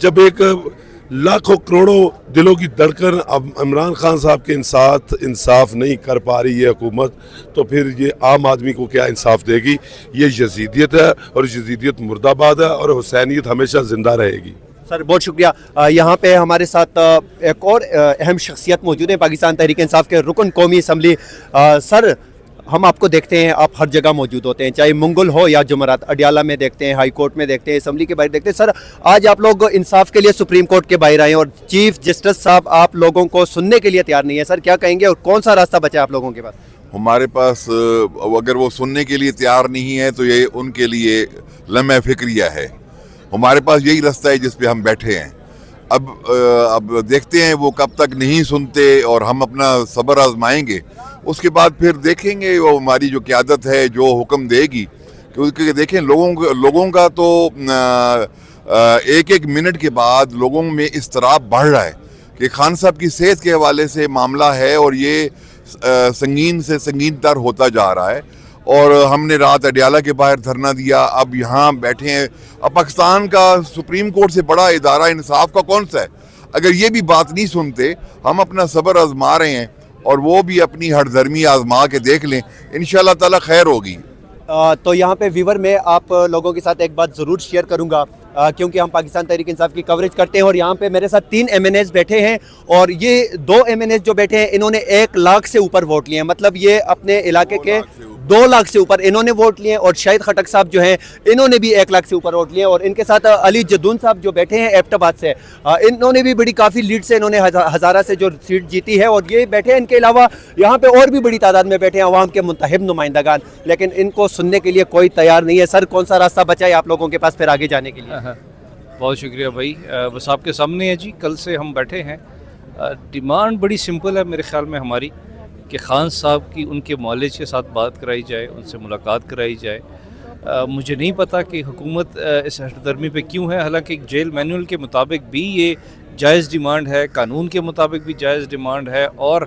جب ایک لاکھوں کروڑوں دلوں کی دھڑکن اب عمران خان صاحب کے ساتھ انصاف نہیں کر پا رہی ہے حکومت، تو پھر یہ عام آدمی کو کیا انصاف دے گی؟ یہ یزیدیت ہے، اور یزیدیت مردہ آباد ہے، اور حسینیت ہمیشہ زندہ رہے گی۔ سر بہت شکریہ۔ یہاں پہ ہمارے ساتھ ایک اور اہم شخصیت موجود ہیں، پاکستان تحریک انصاف کے رکن قومی اسمبلی۔ سر ہم آپ کو دیکھتے ہیں، آپ ہر جگہ موجود ہوتے ہیں، چاہے منگل ہو یا جمعرات، اڈیالہ میں دیکھتے ہیں، ہائی کورٹ میں دیکھتے ہیں، اسمبلی کے باہر دیکھتے ہیں۔ سر آج آپ لوگ انصاف کے لیے سپریم کورٹ کے باہر آئے ہیں، اور چیف جسٹس صاحب آپ لوگوں کو سننے کے لیے تیار نہیں ہے، سر کیا کہیں گے، اور کون سا راستہ بچا ہے آپ لوگوں کے پاس؟ ہمارے پاس اگر وہ سننے کے لیے تیار نہیں ہے تو یہ ان کے لیے لمحہ فکریہ ہے۔ ہمارے پاس یہی راستہ ہے جس پہ ہم بیٹھے ہیں۔ اب دیکھتے ہیں وہ کب تک نہیں سنتے، اور ہم اپنا صبر آزمائیں گے، اس کے بعد پھر دیکھیں گے وہ ہماری جو قیادت ہے جو حکم دے گی، کیونکہ دیکھیں لوگوں کا تو ایک ایک منٹ کے بعد لوگوں میں اضطراب بڑھ رہا ہے کہ خان صاحب کی صحت کے حوالے سے معاملہ ہے، اور یہ سنگین سے سنگین تر ہوتا جا رہا ہے۔ اور ہم نے رات اڈیالہ کے باہر دھرنا دیا، اب یہاں بیٹھے ہیں۔ اب پاکستان کا سپریم کورٹ سے بڑا ادارہ انصاف کا کون سا ہے؟ اگر یہ بھی بات نہیں سنتے، ہم اپنا صبر آزما رہے ہیں، اور وہ بھی اپنی ہٹ دھرمی آزما کے دیکھ لیں، انشاءاللہ تعالی خیر ہوگی۔ تو یہاں پہ ویور میں آپ لوگوں کے ساتھ ایک بات ضرور شیئر کروں گا، کیونکہ ہم پاکستان تحریک انصاف کی کوریج کرتے ہیں، اور یہاں پہ میرے ساتھ 3 MNAs بیٹھے ہیں، اور یہ 2 MNAs جو بیٹھے ہیں انہوں نے 1 لاکھ سے اوپر ووٹ لیے ہیں، مطلب یہ اپنے علاقے کے 2 لاکھ سے اوپر انہوں نے ووٹ لیے ہیں، اور شاہد خٹک صاحب جو ہیں انہوں نے بھی 1 لاکھ سے اوپر ووٹ لیے ہیں، اور ان کے ساتھ علی جدون صاحب جو بیٹھے ہیں ایبٹ آباد سے، انہوں نے بھی بڑی کافی لیڈ سے انہوں نے ہزارہ سے جو سیٹ جیتی ہے، اور یہ بیٹھے ہیں۔ ان کے علاوہ یہاں پہ اور بھی بڑی تعداد میں بیٹھے ہیں عوام کے منتخب نمائندگان، لیکن ان کو سننے کے لیے کوئی تیار نہیں ہے۔ سر کون سا راستہ بچا ہے آپ لوگوں کے پاس پھر آگے جانے کے لیے؟ بہت شکریہ بھائی، بس آپ کے سامنے ہے جی، کل سے ہم بیٹھے ہیں۔ ڈیمانڈ بڑی سمپل ہے میرے خیال میں ہماری، کہ خان صاحب کی ان کے معالج کے ساتھ بات کرائی جائے، ان سے ملاقات کرائی جائے۔ مجھے نہیں پتہ کہ حکومت اس ہٹ درمی پہ کیوں ہے، حالانکہ جیل مینول کے مطابق بھی یہ جائز ڈیمانڈ ہے، قانون کے مطابق بھی جائز ڈیمانڈ ہے، اور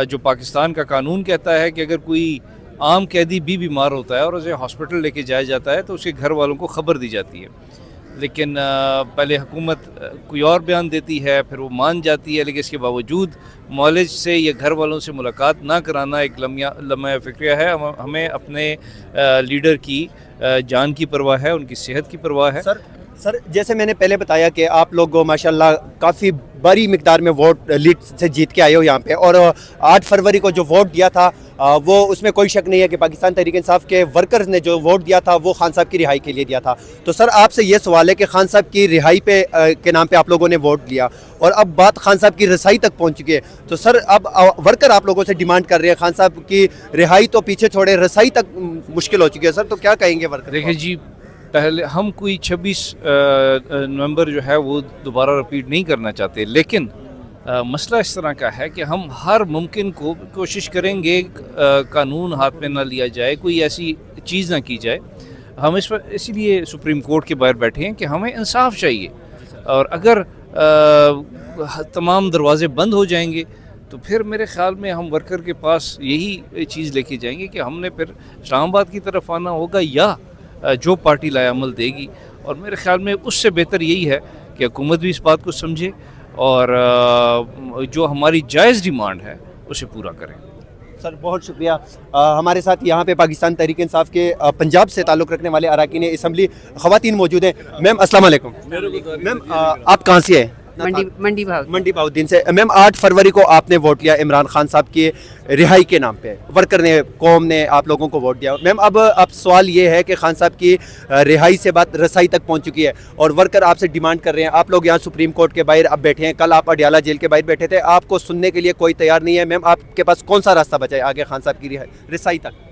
جو پاکستان کا قانون کہتا ہے کہ اگر کوئی عام قیدی بھی بیمار ہوتا ہے اور اسے ہاسپٹل لے کے جایا جاتا ہے تو اس کے گھر والوں کو خبر دی جاتی ہے، لیکن پہلے حکومت کوئی اور بیان دیتی ہے، پھر وہ مان جاتی ہے، لیکن اس کے باوجود معالج سے یا گھر والوں سے ملاقات نہ کرانا ایک لمحہ فکریہ ہے۔ ہمیں اپنے لیڈر کی جان کی پرواہ ہے، ان کی صحت کی پرواہ ہے۔ سر جیسے میں نے پہلے بتایا کہ آپ لوگ ماشاءاللہ کافی بڑی مقدار میں ووٹ لیڈ سے جیت کے آئے ہو یہاں پہ، اور 8 فروری کو جو ووٹ دیا تھا وہ اس میں کوئی شک نہیں ہے کہ پاکستان تحریک انصاف کے ورکرز نے جو ووٹ دیا تھا وہ خان صاحب کی رہائی کے لیے دیا تھا۔ تو سر آپ سے یہ سوال ہے کہ خان صاحب کی رہائی پہ کے نام پہ آپ لوگوں نے ووٹ دیا، اور اب بات خان صاحب کی رسائی تک پہنچ چکی ہے، تو سر اب ورکر آپ لوگوں سے ڈیمانڈ کر رہے ہیں، خان صاحب کی رہائی تو پیچھے چھوڑے، رسائی تک مشکل ہو چکی ہے۔ سر تو کیا کہیں گے ورکر؟ دیکھیں جی، پہلے ہم کوئی 26 نومبر جو ہے وہ دوبارہ رپیٹ نہیں کرنا چاہتے، لیکن مسئلہ اس طرح کا ہے کہ ہم ہر ممکن کو کوشش کریں گے قانون ہاتھ میں نہ لیا جائے، کوئی ایسی چیز نہ کی جائے۔ ہم اسی لیے سپریم کورٹ کے باہر بیٹھے ہیں کہ ہمیں انصاف چاہیے، اور اگر تمام دروازے بند ہو جائیں گے تو پھر میرے خیال میں ہم ورکر کے پاس یہی چیز لے کے جائیں گے کہ ہم نے پھر اسلام آباد کی طرف آنا ہوگا، یا جو پارٹی لائے عمل دے گی۔ اور میرے خیال میں اس سے بہتر یہی ہے کہ حکومت بھی اس بات کو سمجھے، اور جو ہماری جائز ڈیمانڈ ہے اسے پورا کریں۔ سر بہت شکریہ۔ ہمارے ساتھ یہاں پہ پاکستان تحریک انصاف کے پنجاب سے تعلق رکھنے والے اراکین اسمبلی خواتین موجود ہیں۔ میم السلام علیکم۔ میم آپ کہاں سے ہیں؟ منڈی بہاؤدین سے۔ میم 8 فروری کو آپ نے ووٹ لیا عمران خان صاحب کی رہائی کے نام پہ، ورکر نے، قوم نے آپ لوگوں کو ووٹ دیا۔ میم اب سوال یہ ہے کہ خان صاحب کی رہائی سے بات رسائی تک پہنچ چکی ہے، اور ورکر آپ سے ڈیمانڈ کر رہے ہیں، آپ لوگ یہاں سپریم کورٹ کے باہر اب بیٹھے ہیں، کل آپ اڈیالہ جیل کے باہر بیٹھے تھے، آپ کو سننے کے لیے کوئی تیار نہیں ہے۔ میم آپ کے پاس کون سا راستہ بچا ہے آگے خان صاحب کی رسائی تک؟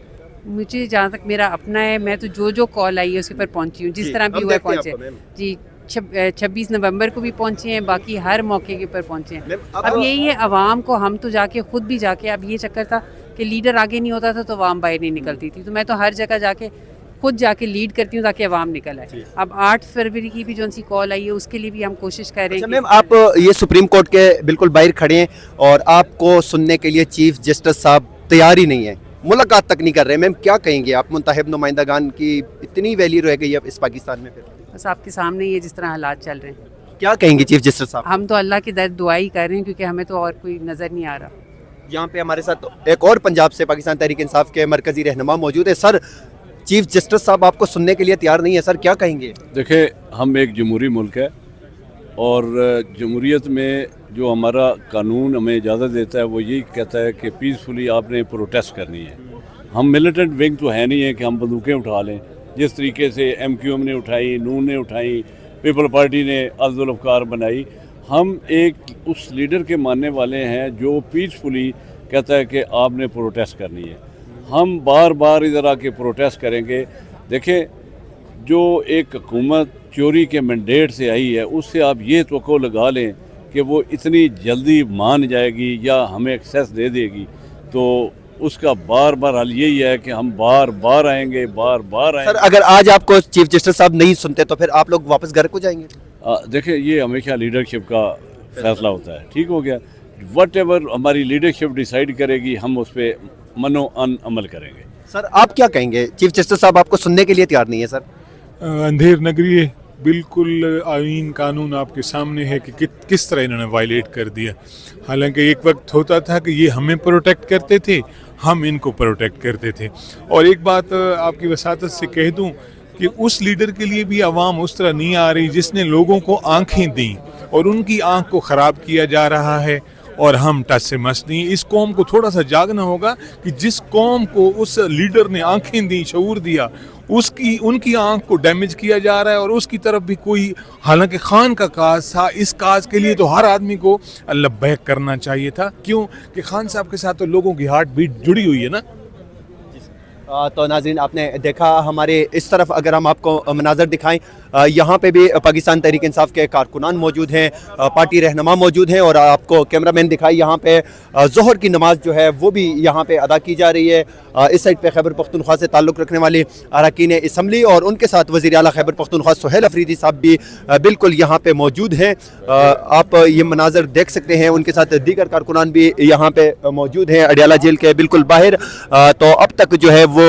مجھے جہاں تک میرا اپنا ہے، میں تو جو کال آئی ہے اس کے پر پہنچی ہوں، جس طرح بھی ہوا پہنچے جی۔ 26 नवंबर को भी पहुँचे हैं, बाकी हर मौके के ऊपर पहुँचे हैं। अब यही है आवाम को, हम तो जाके खुद भी जाके, अब ये चक्कर था कि लीडर आगे नहीं होता था तो आवाम बाहर नहीं निकलती थी, तो मैं तो हर जगह जाके खुद जाके लीड करती हूँ ताकि आवाम निकल आए। अब 8 फरवरी की भी जो सी कॉल आई है उसके लिए भी हम कोशिश कर रहे हैं। मैम, आप ये सुप्रीम कोर्ट के बिल्कुल बाहर खड़े हैं और आपको सुनने के लिए चीफ जस्टिस साहब तैयार ही नहीं है, मुलाकात तक नहीं कर रहे। मैम क्या कहेंगे आप, मुंतखब नुमाइंदगान की इतनी वैल्यू रह गई अब इस पाकिस्तान में? फिर बस आपके सामने ये जिस तरह हालात चल रहे हैं, क्या कहेंगे चीफ जस्टिस साहब? हम तो अल्लाह की दर दुआ ही कर रहे हैं क्योंकि हमें तो और कोई नज़र नहीं आ रहा। यहाँ पे हमारे साथ एक और पंजाब से पाकिस्तान तहरीक इंसाफ के मरकजी रहनुमा मौजूद है। सर, चीफ जस्टिस साहब आपको सुनने के लिए तैयार नहीं है, सर क्या कहेंगे? देखिए, हम एक जमहूरी मुल्क है और जमहूरियत में जो हमारा कानून हमें इजाज़त देता है वो यही कहता है कि पीसफुली आपने प्रोटेस्ट करनी है। हम मिलिटेंट विंग तो है नहीं है कि हम बंदूकें उठा लें, जिस तरीके से MQM ने उठाई, नून ने उठाई, पीपल पार्टी ने अज़ुल्फ़कार बनाई। हम एक उस लीडर के मानने वाले हैं जो पीसफुली कहता है कि आपने प्रोटेस्ट करनी है। हम बार बार इधर आके प्रोटेस्ट करेंगे। देखें, जो एक हुकूमत चोरी के मैंडेट से आई है उससे आप ये तवक्को लगा लें कि वो इतनी जल्दी मान जाएगी या हमें एक्सेस दे देगी, तो उसका बार बार हल यही है कि हम बार बार आएंगे, बार बार आएंगे। सर, अगर आज आपको चीफ जस्टिस साहब नहीं सुनते तो फिर आप लोग वापस घर को जाएंगे? देखिए, ये हमेशा लीडरशिप का फैसला होता है, ठीक हो गया। वट एवर हमारी लीडरशिप डिसाइड करेगी हम उस पर मनो अमल करेंगे। सर आप क्या कहेंगे, चीफ जस्टिस साहब आपको सुनने के लिए तैयार नहीं है? सर, अंधेर नगरी है, बिल्कुल आईन कानून आपके सामने है कि किस तरह इन्होंने वायलेट कर दिया। हालांकि एक वक्त होता था कि ये हमें प्रोटेक्ट करते थे, हम इनको प्रोटेक्ट करते थे। और एक बात आपकी वसातत से कह दूं कि उस लीडर के लिए भी आवाम उस तरह नहीं आ रही जिसने लोगों को आंखें दी और उनकी आंख को ख़राब किया जा रहा है और हम टच से मस नहीं। इस कौम को थोड़ा सा जागना होगा कि जिस कौम को उस लीडर ने आंखें दी, शऊर दिया, उनकी आंख को डैमेज किया जा रहा है और उसकी तरफ भी कोई, हालांकि खान का काज था, इस काज के लिए तो हर आदमी को लब्बैक करना चाहिए था। क्यों कि खान साहब के साथ तो लोगों की हार्ट बीट जुड़ी हुई है ना। तो नाज़रीन, आपने देखा हमारे इस तरफ अगर हम आपको मनाज़र दिखाएं, यहाँ पे भी पाकिस्तान तहरीक इंसाफ के कारकुनान मौजूद हैं, पार्टी रहनुमा मौजूद हैं और आपको कैमरामैन दिखाई यहाँ पे ज़ोहर की नमाज जो है वो भी यहाँ पे अदा की जा रही है। इस साइड पे खैबर पख्तूनख्वा से ताल्लुक़ रखने वाले अरकान असम्बली और उनके साथ वज़ीर आला खैबर पख्तूनख्वा सुहेल अफरीदी साहब भी बिल्कुल यहाँ पे मौजूद हैं। आप ये मनाज़र देख सकते हैं, उनके साथ दीगर कारकुनान भी यहाँ पे मौजूद हैं अडियाला जेल के बिल्कुल बाहर। तो अब तक जो है वो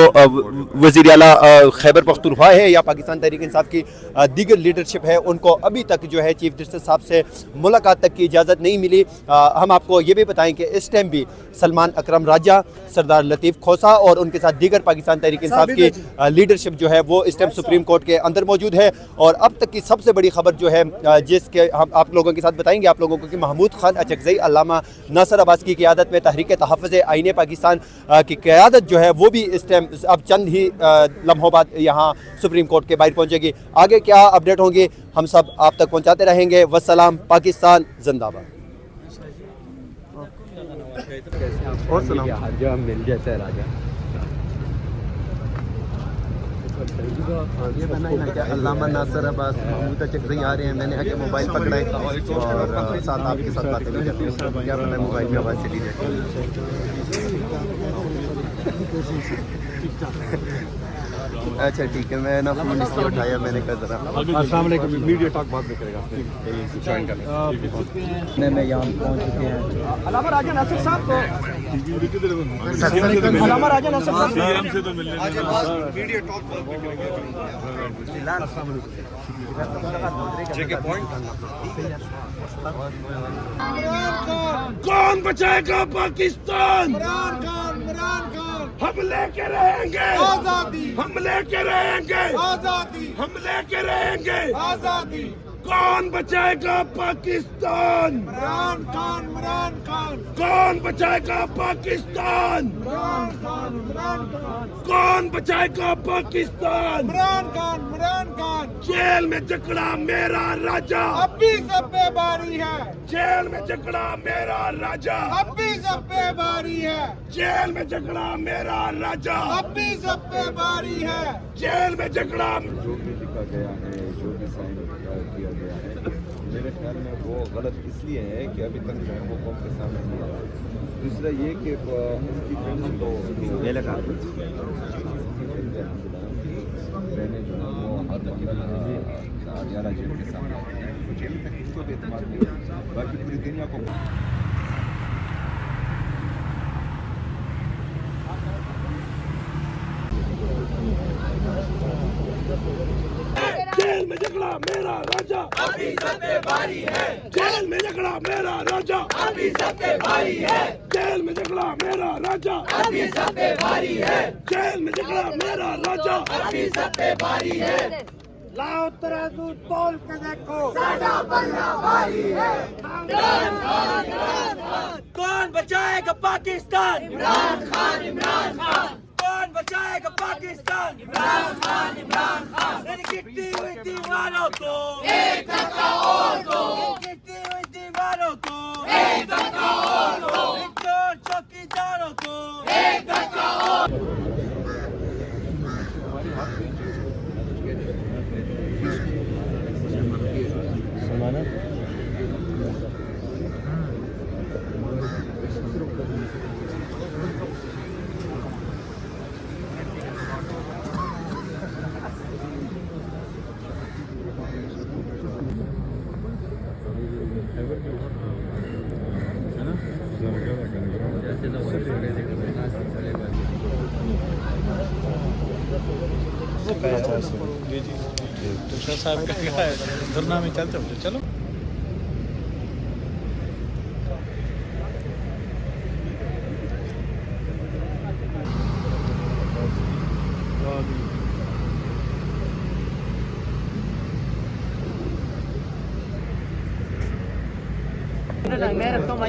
वज़ीर आला खैबर पख्तूनख्वा है या पाकिस्तान तहरीक इंसाफ की दीगर लीडरशिप है, उनको अभी तक जो है चीफ जस्टिस साहब से मुलाकात तक की इजाज़त नहीं मिली। हम आपको ये भी बताएं कि इस टाइम भी सलमान अकरम राजा, सरदार लतीफ़ खोसा और उनके साथ दीगर पाकिस्तान तहरीक इंसाफ की लीडरशिप जो है वो इस टाइम सुप्रीम कोर्ट के अंदर मौजूद है। और अब तक की सबसे बड़ी खबर जो है जिसके हम आप लोगों के साथ बताएंगे आप लोगों को कि महमूद खान अचकज़ई अल्लामा नासिर अब्बास की क़यादत में तहरीक तहफ़्फ़ुज़ आईन पाकिस्तान की क़यादत जो है वो भी इस टाइम अब चंद ही लम्हों बाद यहाँ सुप्रीम कोर्ट के बाहर पहुँचेगी। आगे क्या अपडेट होंगे हम सब आप तक पहुँचाते रहेंगे। वस्सलाम, पाकिस्तान जिंदाबाद। और सुनाओ, हर जगह मिल जाता है राजा। ये बनाई ना क्या अल्लामा नासिर अब्बास महमूद अचकज़ई आ रहे हैं, मैंने आके मोबाइल पकड़ा है और साथ आपके साथ बातें भी करते हैं। क्या पता है मोबाइल में आवाज़ चली जाए। अच्छा ठीक है, मैं ना फोन इसलिए उठाया, मैंने कहा जरा अस्सलाम वालेकुम, वीडियो टॉक बाद में करेगा मैं यहाँ पहुँच चुके हैं। अल्लामा राजा नासिर साहब अल्लामा राजा नासिर साहब से तो मिलने वीडियो टॉक बाद में कौन बचाएगा पाकिस्तान? हम लेके रहेंगे आजादी, हम लेके रहेंगे आजादी, हम लेके रहेंगे आजादी। कौन बचाएगा पाकिस्तान? इमरान खान, इमरान खान। कौन बचाएगा पाकिस्तान? इमरान खान, इमरान खान। कौन बचाएगा पाकिस्तान? इमरान खान, इमरान खान। जेल में जकड़ा मेरा राजा, अब भी सब पे बारी है, जेल में जकड़ा मेरा राजा, अब भी सब पे बारी है, जेल में जकड़ा मेरा राजा, अब भी सब पे बारी है। जेल में जकड़ा। जो भी लिखा गया है, जो भी साइन किया गया है, मेरे ख्याल में वो गलत इसलिए है कि अभी तक जो है वो कौम के सामने नहीं आया। दूसरा ये कि उनकी फैमिली को बहनें जो है वो हर वक्त अडियाला जेल के सामने आती हैं, कुछ अभी तक इसको भी एतमाद नहीं है। बाकी पूरी दुनिया को जेल में जकड़ा मेरा राजा, अभी सब पे बारी है, जेल में जकड़ा मेरा राजा, अभी सब पे बारी है, जेल में जकड़ा मेरा राजा, अभी सब पे बारी है, जेल में जकड़ा मेरा राजा, अभी सब पे बारी है। लाओ तराजू तोल के देखो, साडा पल्ला भारी है। कौन बचाएगा पाकिस्तान? इमरान खान, इमरान खान, कौन बचाएगा पाकिस्तान? इमरान खान, इमरान खान। गिरती हुई दीवारों को एक धक्का और दो, गिरती हुई दीवारों को एक धक्का और दो, चौकीदारों को एक धक्का और। जी जी तुषार साहब का क्या है, धरना में चलते हो चलो। मैं रखता हूँ।